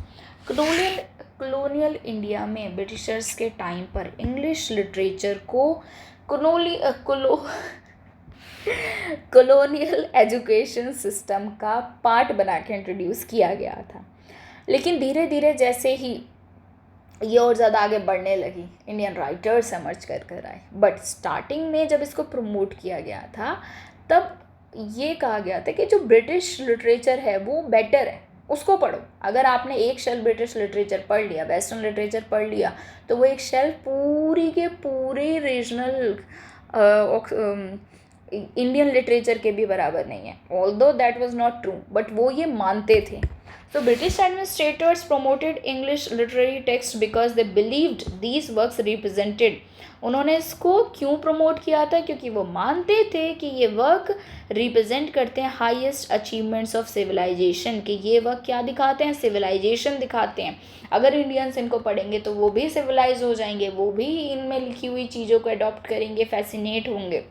colonial India में ब्रिटिशर्स के टाइम पर इंग्लिश लिटरेचर को कॉलोनियल एजुकेशन सिस्टम का part बना के introduce किया गया था. लेकिन धीरे धीरे जैसे ही ये और ज़्यादा आगे बढ़ने लगी, इंडियन राइटर्स एमर्ज कर आए. बट स्टार्टिंग में जब इसको प्रमोट किया गया था, तब ये कहा गया था कि जो ब्रिटिश लिटरेचर है वो बेटर है, उसको पढ़ो. अगर आपने एक शेल्फ ब्रिटिश लिटरेचर पढ़ लिया, वेस्टर्न लिटरेचर पढ़ लिया, तो वो एक शेल्फ पूरी के पूरे रीजनल इंडियन लिटरेचर के भी बराबर नहीं है. Although that was not true, but वो ये मानते थे. So British administrators promoted English literary texts because they believed these works represented. उन्होंने इसको क्यों प्रमोट किया था? क्योंकि वो मानते थे कि ये वर्क रिप्रेजेंट करते हैं हाईएस्ट अचीवमेंट्स ऑफ सिविलाइजेशन, कि ये वर्क क्या दिखाते हैं? सिविलाइजेशन दिखाते हैं. अगर इंडियंस इनको पढ़ेंगे तो वो भी सिविलाइज हो जाएंगे, वो भी इनमें लिखी हुई चीज़ों को अडॉप्ट करेंगे, फैसिनेट होंगे.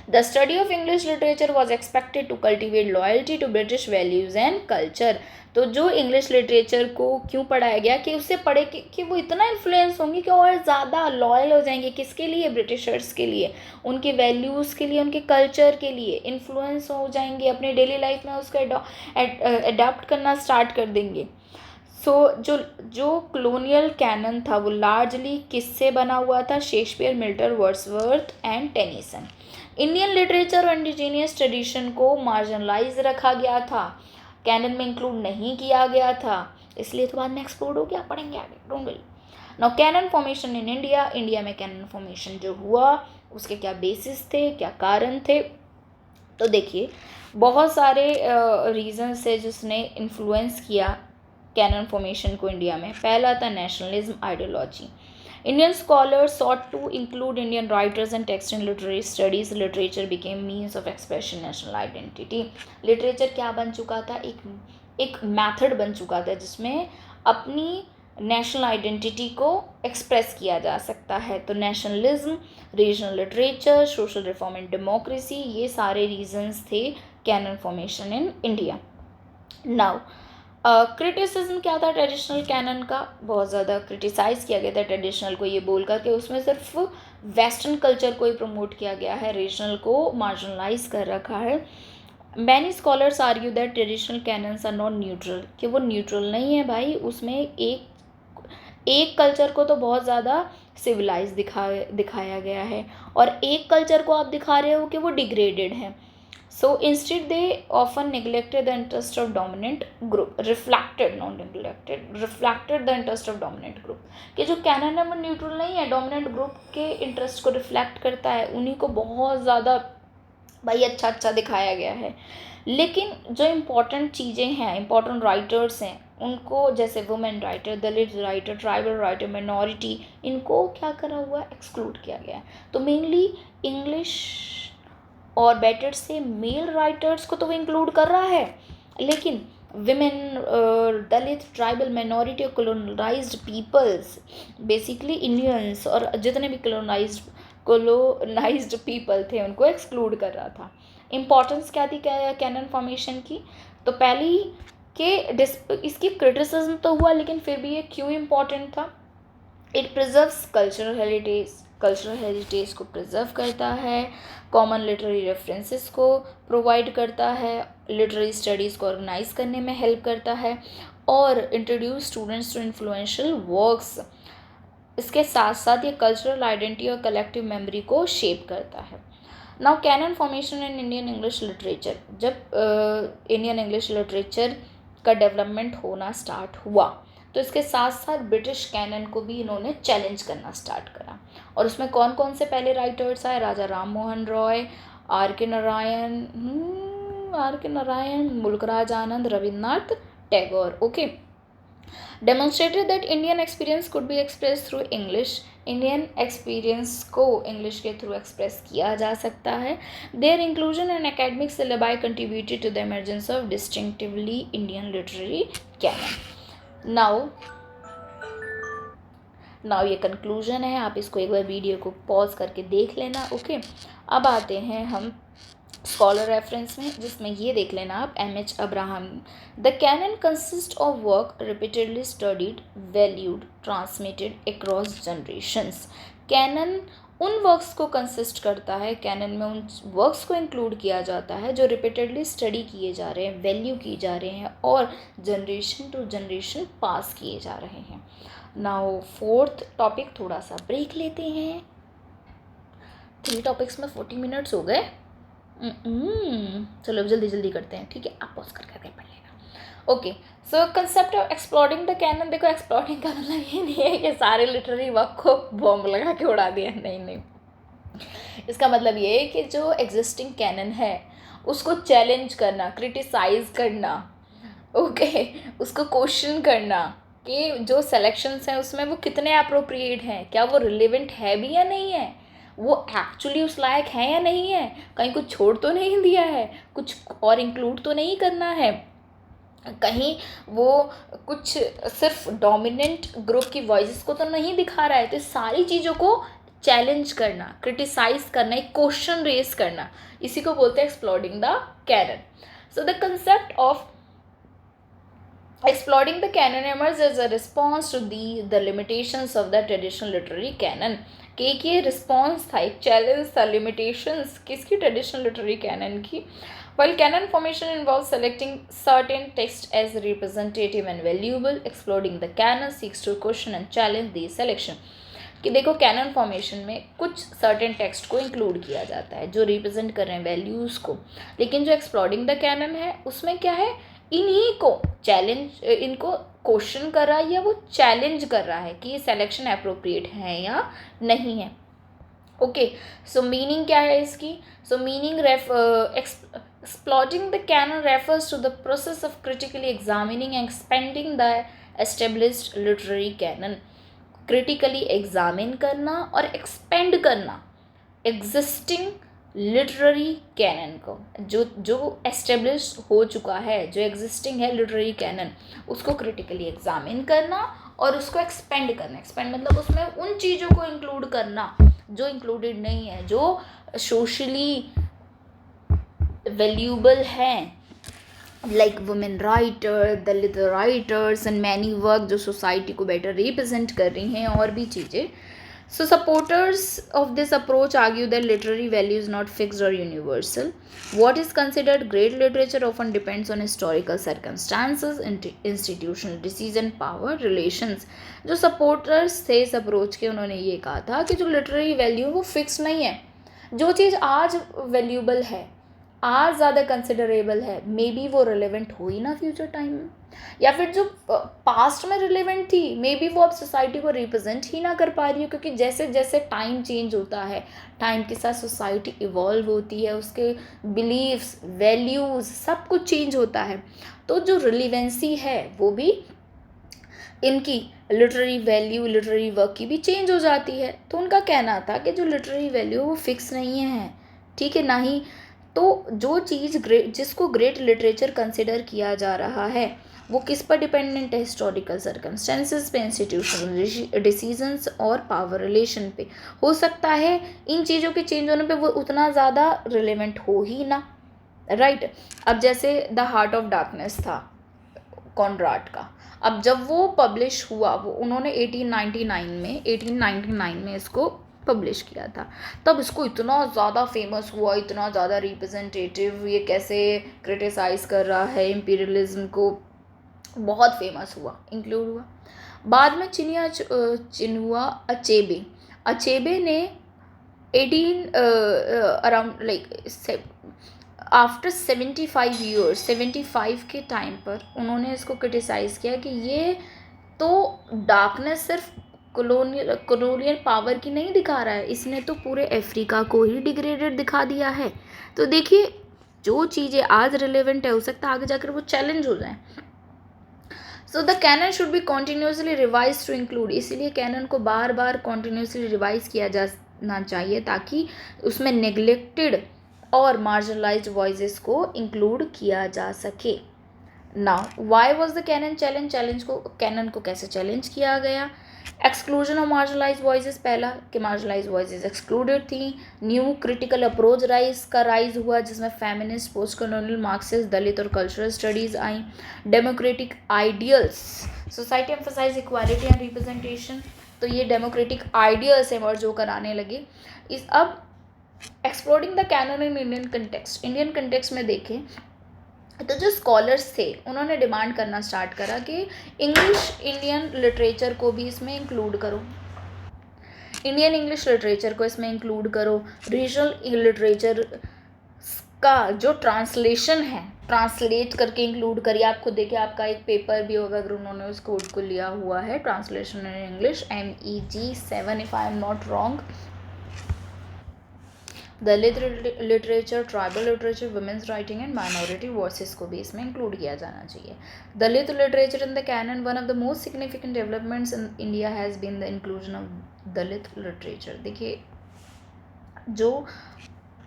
The study of English literature was expected to cultivate loyalty to British values and culture. तो जो इंग्लिश लिटरेचर को क्यों पढ़ाया गया कि उससे पढ़े कि वो इतना इन्फ्लुएंस होंगे कि और ज़्यादा लॉयल हो जाएंगे. किसके लिए? ब्रिटिशर्स के लिए, उनके वैल्यूज़ के लिए, उनके कल्चर के लिए इन्फ्लुएंस हो जाएंगे, अपनी डेली लाइफ में उसको अडॉप्ट करना स्टार्ट कर देंगे. सो जो कॉलोनियल कैनन था वो लार्जली किससे बना हुआ था? Shakespeare, Milton, Wordsworth and Tennyson. Indian literature और इंडिजीनियस ट्रेडिशन को मार्जिनलाइज रखा गया था, कैनन में इंक्लूड नहीं किया गया था, इसलिए तो बाद में एक्सप्लोर हो गया. पढ़ेंगे आगे, don't worry. Now canon formation in India. India में कैनन फॉर्मेशन जो हुआ उसके क्या बेसिस थे, क्या कारण थे? तो देखिए, बहुत सारे रीजंस है जिसने इन्फ्लुएंस किया कैनन फॉर्मेशन को इंडिया में. पहला था nationalism ideology. Indian scholars sought to include Indian writers and texts in literary studies. Literature became means of expression national identity. Literature क्या बन चुका था? एक मेथड बन चुका था जिसमें अपनी नेशनल आइडेंटिटी को एक्सप्रेस किया जा सकता है. तो nationalism, regional literature, social reform and democracy, ये सारे रीजंस थे canon formation in India. Now criticism क्या था ट्रेडिशनल कैनन का? बहुत ज़्यादा क्रिटिसाइज़ किया गया था ट्रेडिशनल को, ये बोलकर कि उसमें सिर्फ वेस्टर्न कल्चर को ही प्रमोट किया गया है, रीजनल को मार्जिनलाइज कर रखा है. Many scholars argue that traditional canons are not neutral, कि वो न्यूट्रल नहीं है भाई. उसमें एक कल्चर को तो बहुत ज़्यादा सिविलाइज दिखाया गया है, और एक कल्चर को आप दिखा रहे हो कि वो डिग्रेडेड है. So instead they often neglected the interest of dominant group, reflected the interest of dominant group. कि जो कैनन है वो न्यूट्रल नहीं है, डोमिनेंट ग्रुप के इंटरेस्ट को रिफ्लेक्ट करता है, उन्हीं को बहुत ज़्यादा भाई अच्छा दिखाया गया है. लेकिन जो इम्पोर्टेंट चीज़ें हैं, इम्पोर्टेंट राइटर्स हैं, उनको जैसे वुमेन राइटर, दलित राइटर, ट्राइबल राइटर, माइनॉरिटी, इनको क्या करा हुआ है? एक्सक्लूड किया गया है. तो मेनली इंग्लिश और बेटर से मेल राइटर्स को तो वो इंक्लूड कर रहा है, लेकिन विमेन, दलित, ट्राइबल, माइनॉरिटी और कॉलोनाइज्ड पीपल्स, बेसिकली इंडियंस और जितने भी कॉलोनाइज्ड पीपल थे उनको एक्सक्लूड कर रहा था. इम्पॉर्टेंस क्या थी कैनन फॉर्मेशन की? तो पहली कि इसकी क्रिटिसिज्म तो हुआ, लेकिन फिर भी ये क्यों इम्पॉर्टेंट था? इट प्रिजर्व्स कल्चरल हेरिटेज को प्रिजर्व करता है, कॉमन लिटरेरी रेफरेंसेस को प्रोवाइड करता है, लिटरेरी स्टडीज़ को ऑर्गेनाइज करने में हेल्प करता है, और introduce students to influential works. इसके साथ साथ ये कल्चरल आइडेंटिटी और कलेक्टिव मेमोरी को शेप करता है. Now canon formation in Indian English literature. जब इंडियन इंग्लिश लिटरेचर का डेवलपमेंट होना स्टार्ट हुआ तो इसके साथ साथ ब्रिटिश कैनन को भी इन्होंने चैलेंज करना स्टार्ट करा। और उसमें कौन कौन से पहले राइटर्स आए? Raja Ram Mohan Roy, R K Narayan, Mulk Raj Anand, Rabindranath Tagore. Okay, demonstrated that Indian experience could be express through English. Indian experience को इंग्लिश के थ्रू एक्सप्रेस किया जा सकता है। Their inclusion in academic syllabi contributed to the emergence of distinctively Indian literary canon. Now ये conclusion है, आप इसको एक बार वीडियो को पॉज करके देख लेना। ओके, अब आते हैं हम स्कॉलर रेफरेंस में, जिसमें ये देख लेना आप M H. Abraham. The canon consist of work repeatedly studied, valued, transmitted across generations. Canon उन वर्क्स को कंसिस्ट करता है, कैनन में उन वर्क्स को इंक्लूड किया जाता है जो रिपीटेडली स्टडी किए जा रहे हैं, वैल्यू किए जा रहे हैं और जनरेशन टू जनरेशन पास किए जा रहे हैं। नाउ फोर्थ टॉपिक, थोड़ा सा ब्रेक लेते हैं। 3 टॉपिक्स में 40 मिनट्स हो गए। चलो अब जल्दी जल्दी करते हैं, ठीक है? आप पॉज करके पढ़ लेना। Okay, so concept of exploring the canon. देखो, एक्सप्लोरिंग का मतलब ये नहीं है कि सारे लिटरेरी वर्क को बॉम्ब लगा के उड़ा दिया, नहीं। इसका मतलब ये है कि जो एग्जिस्टिंग कैनन है उसको चैलेंज करना, क्रिटिसाइज करना, ओके, उसको क्वेश्चन करना कि जो सेलेक्शंस हैं उसमें वो कितने अप्रोप्रिएट हैं, क्या वो रिलेवेंट है भी या नहीं है, वो एक्चुअली उस लायक है या नहीं है, कहीं कुछ छोड़ तो नहीं दिया है, कुछ और इंक्लूड तो नहीं करना है, कहीं वो कुछ सिर्फ डोमिनेंट ग्रुप की वॉइसेस को तो नहीं दिखा रहा है। तो सारी चीज़ों को चैलेंज करना, क्रिटिसाइज करना, एक क्वेश्चन रेस करना, इसी को बोलते हैं exploring the canon. So the concept of exploring the canon emerged as a response to the limitations of the traditional literary canon। कि एक ये रिस्पॉन्स था, एक चैलेंज था, लिमिटेशंस किसकी? ट्रेडिशनल लिटरेरी कैनन की। While canon formation involves selecting certain text as representative and valuable, exploring the canon seeks to question and challenge these selection। कि देखो, कैनन फॉर्मेशन में कुछ सर्टेन टेक्स्ट को इंक्लूड किया जाता है जो रिप्रेजेंट कर रहे हैं वैल्यूज़ को, लेकिन जो एक्सप्लोरिंग द कैनन है उसमें क्या है? इन्हीं को चैलेंज, इनको क्वेश्चन कर रहा है या वो चैलेंज कर रहा है कि ये सेलेक्शन अप्रोप्रिएट है या नहीं है। ओके, सो मीनिंग क्या है इसकी? सो meaning exploring the canon refers to the process of critically examining and expanding the established literary canon। Critically examine करना और एक्सपेंड करना एग्जिस्टिंग लिटरेरी कैनन को, जो एस्टेब्लिश हो चुका है, जो एग्जिस्टिंग है लिटरेरी कैनन, उसको क्रिटिकली एग्जामिन करना और उसको एक्सपेंड करना। एक्सपेंड मतलब उसमें उन चीज़ों को इंक्लूड करना जो इंक्लूडेड नहीं है, जो सोशली वैल्यूबल हैं, like women writer, Dalit writers and many work जो सोसाइटी को बेटर रिप्रेजेंट कर रही हैं, और भी चीज़ें। So supporters of this approach argue that literary value is not fixed or universal. What is considered great literature often depends on historical circumstances, institutional decision, power, relations। जो supporters थे इस approach के, उन्होंने ये कहा था कि जो literary value वो fixed नहीं है। जो चीज़ आज valuable है, आज ज़्यादा कंसिडरेबल है, मे बी वो रिलेवेंट हो ही ना फ्यूचर टाइम में, या फिर जो पास्ट में रिलेवेंट थी मे बी वो अब सोसाइटी को रिप्रेजेंट ही ना कर पा रही हो, क्योंकि जैसे जैसे टाइम चेंज होता है, टाइम के साथ सोसाइटी इवॉल्व होती है, उसके बिलीव्स, वैल्यूज़, सब कुछ चेंज होता है, तो जो रिलेवेंसी है वो भी इनकी लिटरेरी वैल्यू, लिटरेरी वर्क की भी चेंज हो जाती है। तो उनका कहना था कि जो लिटरेरी वैल्यू वो फिक्स नहीं है, ठीक है ना ही। तो जो चीज़ जिसको ग्रेट लिटरेचर कंसिडर किया जा रहा है वो किस पर डिपेंडेंट है? हिस्टोरिकल सर्कमस्टेंसेस पे, इंस्टीट्यूशनल डिसीजंस और पावर रिलेशन पे। हो सकता है इन चीज़ों के चेंज होने पे वो उतना ज़्यादा रिलेवेंट हो ही ना, राइट। अब जैसे द हार्ट ऑफ डार्कनेस था कॉनराड का, अब जब वो पब्लिश हुआ, वो उन्होंने 1899 में इसको पब्लिश किया था, तब इसको इतना ज़्यादा फेमस हुआ, इतना ज़्यादा रिप्रेजेंटेटिव, ये कैसे क्रिटिसाइज़ कर रहा है इम्पीरियलिज्म को, बहुत फेमस हुआ, इंक्लूड हुआ। बाद में चिन्हुआ अचेबे ने 18 अराउंड लाइक आफ्टर 75 ईयर्स, 75 के टाइम पर उन्होंने इसको क्रिटिसाइज़ किया कि ये तो डार्कनेस सिर्फ कॉलोनियल पावर की नहीं दिखा रहा है, इसने तो पूरे अफ्रीका को ही डिग्रेडेड दिखा दिया है। तो देखिए, जो चीज़ें आज रिलेवेंट है हो सकता है आगे जाकर वो चैलेंज हो जाए। So the canon should be continuously revise to include, इसीलिए कैनन को बार बार कॉन्टीन्यूसली रिवाइज किया जाना चाहिए ताकि उसमें नेग्लेक्टेड और मार्जिनलाइज्ड वॉइसेस को इंक्लूड किया जा सके। Now why was the canon challenge को कैनन को कैसे चैलेंज किया गया? एक्सक्लूजन ऑफ मार्जिनलाइज वॉइसेस, पहला कि मार्जिनलाइज वॉइसेस एक्सक्लूडेड थी। न्यू क्रिटिकल अप्रोच राइज हुआ जिसमें feminist, post colonial, Marxist, Dalit और कल्चरल स्टडीज आई। Democratic ideals, society emphasise equality and representation, तो ये डेमोक्रेटिक आइडियल्स इमर्ज होकर आने लगे। इस अब exploring the canon in Indian context, Indian context में देखें तो जो स्कॉलर्स थे उन्होंने डिमांड करना स्टार्ट करा कि इंग्लिश इंडियन लिटरेचर को भी इसमें इंक्लूड करो, इंडियन इंग्लिश लिटरेचर को इसमें इंक्लूड करो। रीजनल लिटरेचर का जो ट्रांसलेशन है ट्रांसलेट करके इंक्लूड करिए। आप खुद देखिए, आपका एक पेपर भी होगा अगर उन्होंने उस कोड को लिया हुआ है, translation in English MEG 7 if I am not wrong. Dalit literature, tribal literature, women's writing and minority voices को भी इसमें इंक्लूड किया जाना चाहिए। Dalit literature in the canon, one of the most significant developments in India has been the inclusion of Dalit literature. देखिए, जो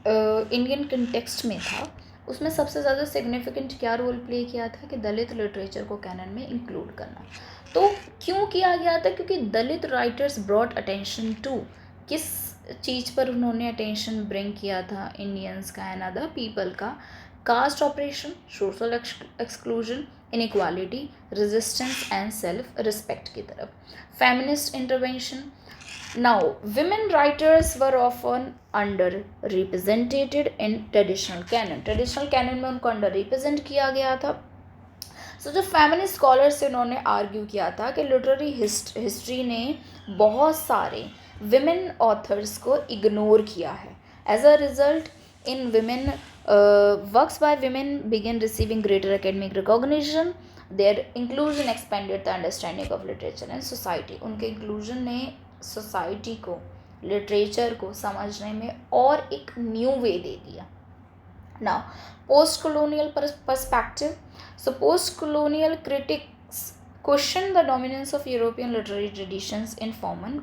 Indian context में था उसमें सबसे ज़्यादा सिग्निफिकेंट क्या रोल प्ले किया था कि दलित लिटरेचर को कैनन में इंक्लूड करना। तो क्यों किया गया था? क्योंकि दलित राइटर्स ब्रॉट अटेंशन टू, किस चीज़ पर उन्होंने अटेंशन ब्रिंग किया था इंडियंस का एंड अदर पीपल का? Caste oppression, social exclusion, inequality, resistance and self respect की तरफ। Feminist intervention, now women writers were often underrepresented in traditional canon में उनको अंडर रिप्रेजेंट किया गया था। सो जो फेमिनिस्ट स्कॉलर्स से उन्होंने आर्ग्यू किया था कि लिटरेरी हिस्ट्री ने बहुत सारे विमेन ऑथर्स को इग्नोर किया है। As a result in women works by women began receiving greater academic recognition, their inclusion expanded the understanding of literature and society. उनके इंक्लूजन ने सोसाइटी को, लिटरेचर को समझने में और एक न्यू वे दे दिया। Now post colonial perspective, so post colonial critics question the dominance of European literary traditions in foreign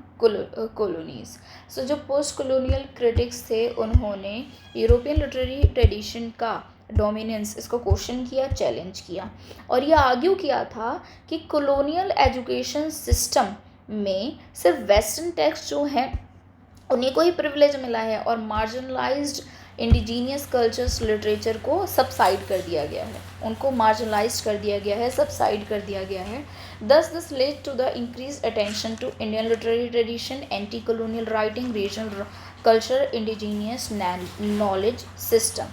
colonies. So जो post colonial critics थे उन्होंने यूरोपियन लिटरेरी ट्रेडिशन का डोमिनेंस, इसको क्वेश्चन किया, चैलेंज किया और ये आर्ग्यू किया था कि कॉलोनियल एजुकेशन सिस्टम में सिर्फ वेस्टर्न टेक्स्ट जो हैं उन्हीं को ही प्रिविलेज मिला है और मार्जिनलाइज्ड इंडिजीनियस कल्चर्स लिटरेचर को सबसाइड कर दिया गया है, उनको मार्जिनलाइज कर दिया गया है, सबसाइड कर दिया गया है। This led to the increase attention to Indian literary tradition, anti colonial writing, regional culture, indigenous knowledge system.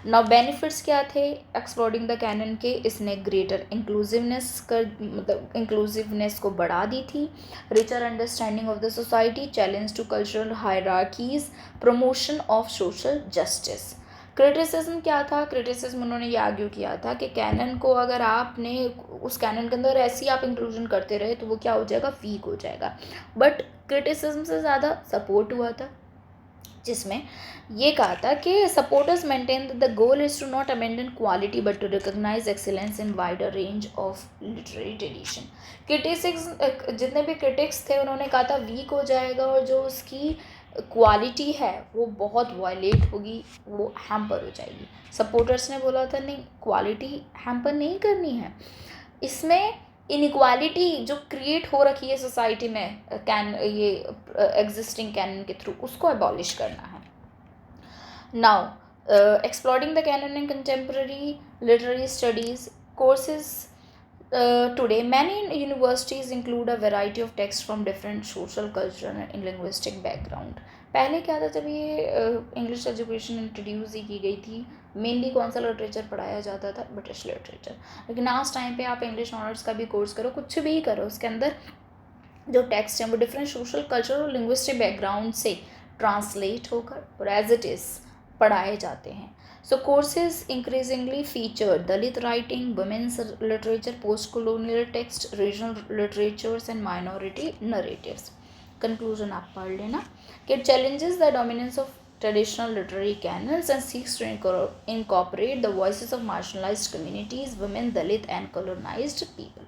Now benefits क्या थे एक्सप्लोरिंग द कैनन के? इसने ग्रेटर इंक्लूसिवनेस को बढ़ा दी थी, richer understanding of the society, challenge to cultural hierarchies, promotion of social justice. Criticism क्या था? क्रिटिसिज्म उन्होंने ये आर्ग्यू किया था कि कैनन को अगर आपने उस कैनन के अंदर ऐसी आप इंक्लूजन करते रहे तो वो क्या हो जाएगा, वीक हो जाएगा। बट क्रिटिसिज्म से ज़्यादा सपोर्ट हुआ था जिसमें ये कहा था कि supporters maintain the goal is to not abandon quality but to recognise excellence in wider range of literary tradition. Critics, जितने भी क्रिटिक्स थे उन्होंने कहा था वीक हो जाएगा और जो उसकी क्वालिटी है वो बहुत वायलेट होगी, वो हैम्पर हो जाएगी। सपोर्टर्स ने बोला था नहीं, क्वालिटी हैम्पर नहीं करनी है, इसमें इनइक्वालिटी जो क्रिएट हो रखी है सोसाइटी में ये एग्जिस्टिंग कैनन के थ्रू, उसको अबॉलिश करना है। Now exploring the canon in contemporary literary studies courses today many universities include a variety of text from different social cultural and linguistic background. पहले क्या था, जब ये इंग्लिश एजुकेशन इंट्रोड्यूस ही की गई थी, मेनली कौन सा लिटरेचर पढ़ाया जाता था, ब्रिटिश लिटरेचर। लेकिन आज टाइम पे आप इंग्लिश ऑनर्स का भी कोर्स करो, कुछ भी करो, उसके अंदर जो टेक्स्ट हैं वो डिफरेंट सोशल कल्चर और लिंग्विस्टिक बैकग्राउंड से ट्रांसलेट होकर और एज इट इज़ पढ़ाए जाते हैं. So courses increasingly feature Dalit writing, women's literature, post-colonial text, regional literatures and minority narratives. Conclusion आप पढ़ लेना कि it challenges the dominance of traditional literary canons and seeks to incorporate the voices of marginalized communities, women, Dalit and colonized people.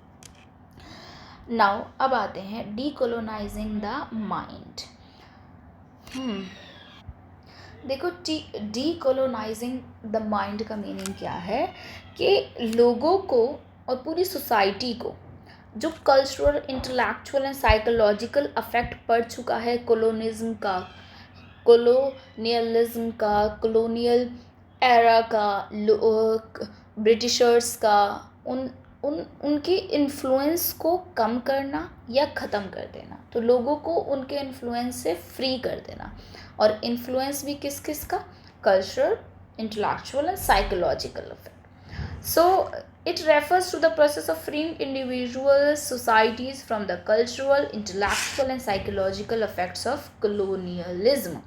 Now अब आते हैं decolonizing the mind. देखो डीकोलोनाइजिंग the mind का meaning क्या है कि लोगों को और पूरी सोसाइटी को जो cultural, intellectual and psychological affect पड़ चुका है कोलोनिज्म का, कोलोनियलिज्म का, कोलोनियल एरा का, ब्रिटिशर्स का, उनके इन्फ्लुएंस को कम करना या ख़त्म कर देना. तो लोगों को उनके इन्फ्लुएंस से फ्री कर देना. और इन्फ्लुएंस भी किस किस का? Cultural, intellectual and psychological affect. So it refers to the process of freeing individuals, societies from the cultural, intellectual and psychological affects of colonialism.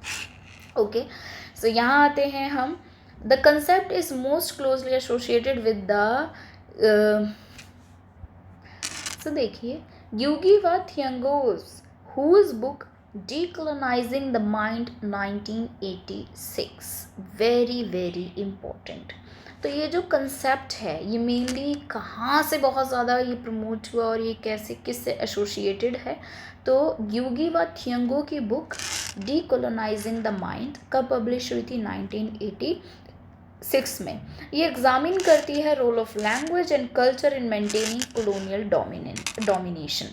Okay, so यहाँ आते हैं हम. The concept is most closely associated with the so देखिए, यूगी wa Thiong'o's, whose book Decolonizing the Mind 1986, very very important. तो ये जो concept है ये मेनली कहाँ से बहुत ज़्यादा ये प्रमोट हुआ और ये कैसे किससे एसोसिएटेड है? तो यूगी व थियंगो की बुक Decolonizing the Mind कब पब्लिश हुई थी? 1986 में. ये एग्जामिन करती है role of language and culture in maintaining colonial domination.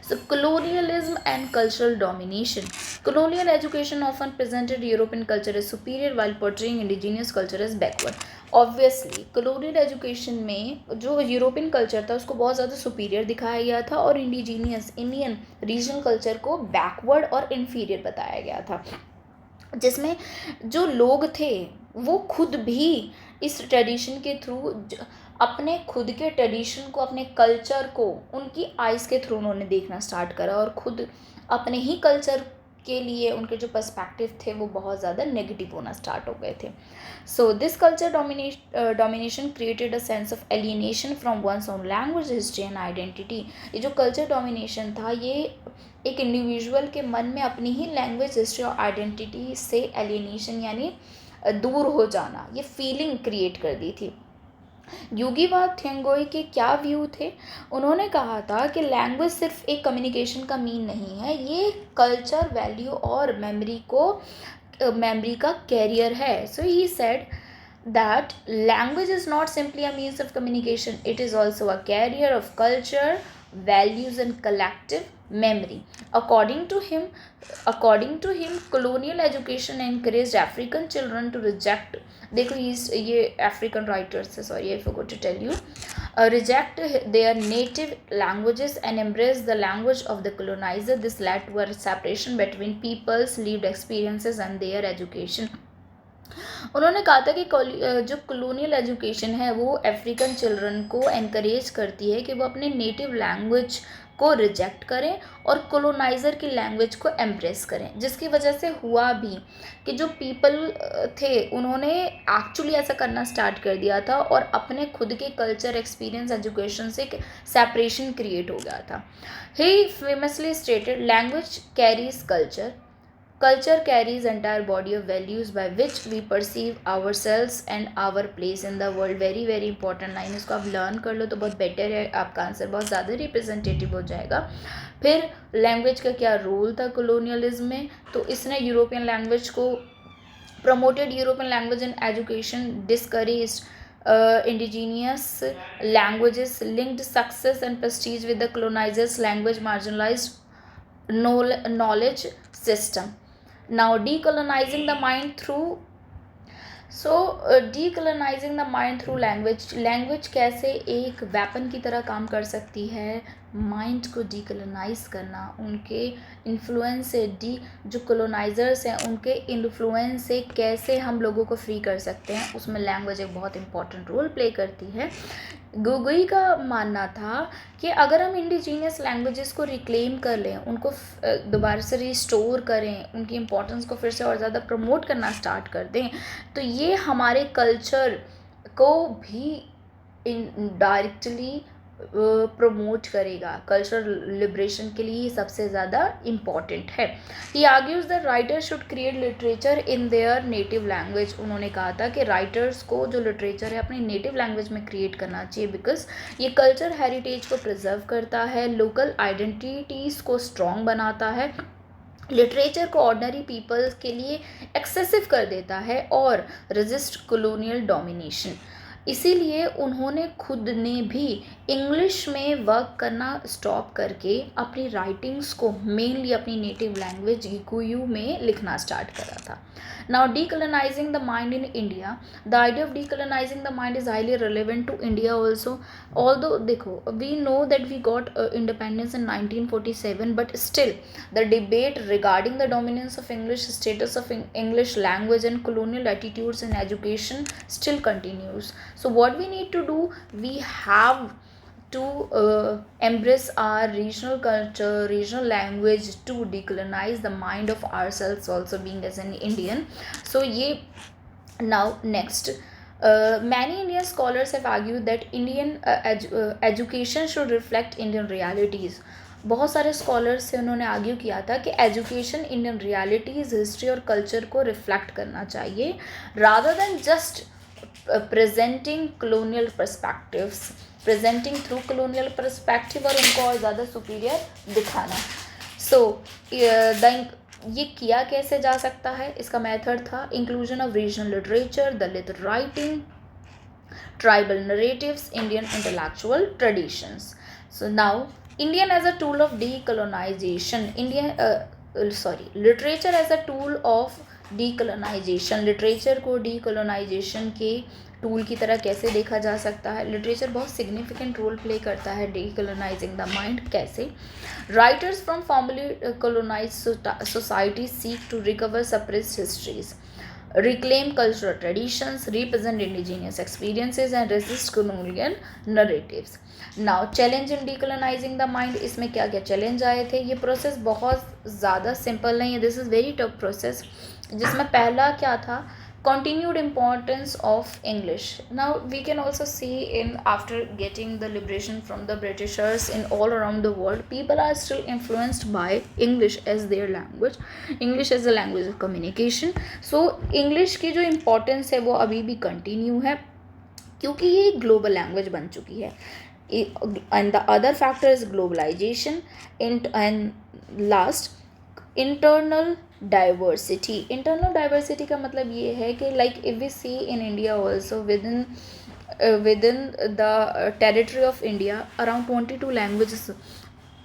So colonialism and cultural domination. Colonial education often presented European culture as superior while portraying indigenous culture as backward. Obviously, colonial education में जो European culture था उसको बहुत ज़्यादा superior दिखाया गया था और इंडिजीनियस इंडियन रीजनल कल्चर को बैकवर्ड और इन्फीरियर बताया गया था, जिसमें जो लोग थे वो खुद भी इस ट्रेडिशन के थ्रू अपने खुद के ट्रेडिशन को, अपने कल्चर को उनकी आइज़ के थ्रू उन्होंने देखना स्टार्ट करा और खुद अपने ही कल्चर के लिए उनके जो पर्सपेक्टिव थे वो बहुत ज़्यादा नेगेटिव होना स्टार्ट हो गए थे. So this culture domination created a sense of alienation from one's own language, history and identity. ये जो कल्चर डोमिनेशन था ये एक इंडिविजुअल के मन में अपनी ही लैंग्वेज, हिस्ट्री और आइडेंटिटी से एलियनेशन यानी दूर हो जाना, ये फीलिंग क्रिएट कर दी थी. यूगी व थियंगोई के क्या व्यू थे? उन्होंने कहा था कि लैंग्वेज सिर्फ एक कम्युनिकेशन का मीन नहीं है, ये कल्चर, वैल्यू और मेमोरी का कैरियर है. So he said that language is not simply a means of communication, it is also a carrier of culture, values and collective memory. According to him, colonial education encouraged African children to reject, देखो ये African writers है, sorry I forgot to tell you, reject their native languages and embrace the language of the colonizer. This led to a separation between people's lived experiences and their education. उन्होंने कहा था कि जो colonial education है वो African children को encourage करती है कि वो अपने नेटिव लैंग्वेज को रिजेक्ट करें और कॉलोनाइज़र की लैंग्वेज को एम्ब्रेस करें, जिसकी वजह से हुआ भी कि जो पीपल थे उन्होंने एक्चुअली ऐसा करना स्टार्ट कर दिया था और अपने खुद के कल्चर, एक्सपीरियंस, एजुकेशन से सेपरेशन क्रिएट हो गया था. He famously stated, language carries culture, culture carries entire body of values by which we perceive ourselves and our place in the world. Very very important line, इसको आप learn कर लो तो बहुत better है, आपका आंसर बहुत ज़्यादा रिप्रेजेंटेटिव हो जाएगा. फिर लैंग्वेज का क्या रोल था कॉलोनियलिज्म में? तो इसने यूरोपियन लैंग्वेज को promoted, European language in education, discouraged indigenous languages, linked success and prestige with the colonizers' language, marginalized knowledge system. Now decolonizing the mind through decolonizing the mind through language कैसे एक weapon की तरह काम कर सकती है? Mind को decolonise करना, उनके इन्फ्लुएंस से, जो कोलोनाइजर्स हैं उनके इन्फ्लुएंस से कैसे हम लोगों को फ्री कर सकते हैं, उसमें लैंग्वेज एक बहुत इंपॉर्टेंट रोल प्ले करती है. गोगोई का मानना था कि अगर हम इंडिजीनियस लैंग्वेजेस को रिक्लेम कर लें, उनको दोबारा से रिस्टोर करें, उनकी इम्पोर्टेंस को फिर से और ज़्यादा प्रमोट करना स्टार्ट कर दें, तो ये हमारे कल्चर को भी इनडायरेक्टली प्रमोट करेगा। कल्चरल लिबरेशन के लिए सबसे ज़्यादा इम्पॉर्टेंट है। He argues that writers should create literature in their native language. उन्होंने कहा था कि राइटर्स को जो लिटरेचर है अपनी नेटिव लैंग्वेज में क्रिएट करना चाहिए, बिकॉज ये कल्चर हेरिटेज को प्रिजर्व करता है, लोकल आइडेंटिटीज़ को स्ट्रॉन्ग बनाता है, लिटरेचर को ऑर्डनरी पीपल्स के लिए एक्सेसिव कर देता है और रेजिस्ट कॉलोनियल डोमिनेशन। इसीलिए उन्होंने खुद ने भी इंग्लिश में वर्क करना स्टॉप करके अपनी राइटिंग्स को मेनली अपनी नेटिव लैंग्वेज गिकुयू में लिखना स्टार्ट करा था। Now decolonising the mind in India, the idea of decolonising the mind is highly relevant to India also. Although देखो, we know that we got independence in 1947, but still the debate regarding the dominance of English, status of English language and colonial attitudes in education still continues. So what we need to do, we have to embrace our regional culture, regional language to decolonize the mind of ourselves also being as an Indian. So ye now next, many Indian scholars have argued that Indian education should reflect Indian realities. बहुत सारे scholars से उन्होंने argue किया था कि education Indian realities, history और culture को reflect करना चाहिए, rather than just presenting colonial perspectives, presenting through colonial perspective और उनको और ज़्यादा सुपीरियर दिखाना। सो ये किया कैसे जा सकता है, इसका मेथड था inclusion of regional literature, Dalit writing, tribal narratives, Indian intellectual traditions. So now Indian as a tool of decolonization, literature as a tool of decolonization, literature को डीकोलोनाइजेशन के टूल की तरह कैसे देखा जा सकता है। लिटरेचर बहुत सिग्निफिकेंट रोल प्ले करता है डीकोलोनाइजिंग द माइंड। कैसे? Writers from formerly colonised society seek to recover suppressed histories, reclaim cultural traditions, represent indigenous experiences and resist colonial narratives. Now challenge in decolonizing the mind, इसमें क्या क्या challenge आए थे। ये process बहुत ज़्यादा simple नहीं है, this is very tough process, जिसमें पहला क्या था, continued importance of English. Now we can also see in after getting the liberation from the Britishers in all around the world, people are still influenced by English as their language, English as a language of communication. So English की जो importance है वो अभी भी continue है, क्योंकि ये एक global language बन चुकी है. And the other factor is globalization and last internal diversity. Internal diversity का मतलब ये है कि like if we see in India also within the territory of India around 22 languages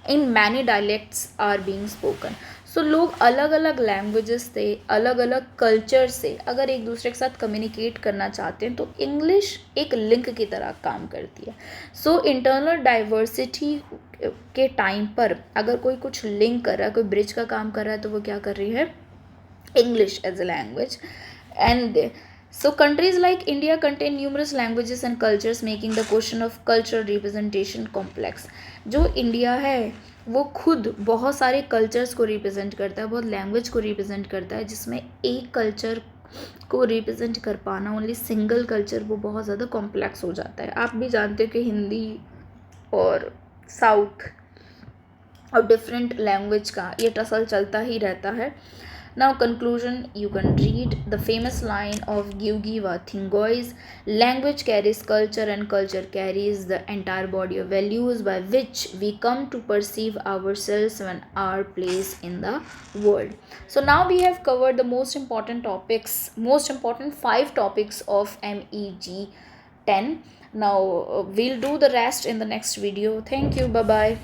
in many dialects are being spoken. So लोग अलग अलग languages से, अलग अलग कल्चर से अगर एक दूसरे के साथ कम्युनिकेट करना चाहते हैं तो इंग्लिश एक लिंक की तरह काम करती है. सो इंटरनल डाइवर्सिटी के टाइम पर अगर कोई कुछ लिंक कर रहा है, कोई ब्रिज का काम कर रहा है, तो वो क्या कर रही है, English as a language. And so countries like India contain numerous languages and cultures, making the question of cultural representation complex. जो इंडिया है वो खुद बहुत सारे कल्चर्स को रिप्रेजेंट करता है, बहुत लैंग्वेज को रिप्रेजेंट करता है, जिसमें एक कल्चर को रिप्रेजेंट कर पाना, ओनली सिंगल कल्चर, वो बहुत ज़्यादा कॉम्प्लेक्स हो जाता है. आप भी जानते हो कि हिंदी और साउथ और डिफरेंट लैंग्वेज का ये टसल चलता ही रहता है. Now conclusion, you can read the famous line of Gyugi wa Thingoi's, language carries culture and culture carries the entire body of values by which we come to perceive ourselves and our place in the world. So now we have covered the most important topics, most important 5 topics of MEG 10. Now we'll do the rest in the next video. Thank you. Bye bye.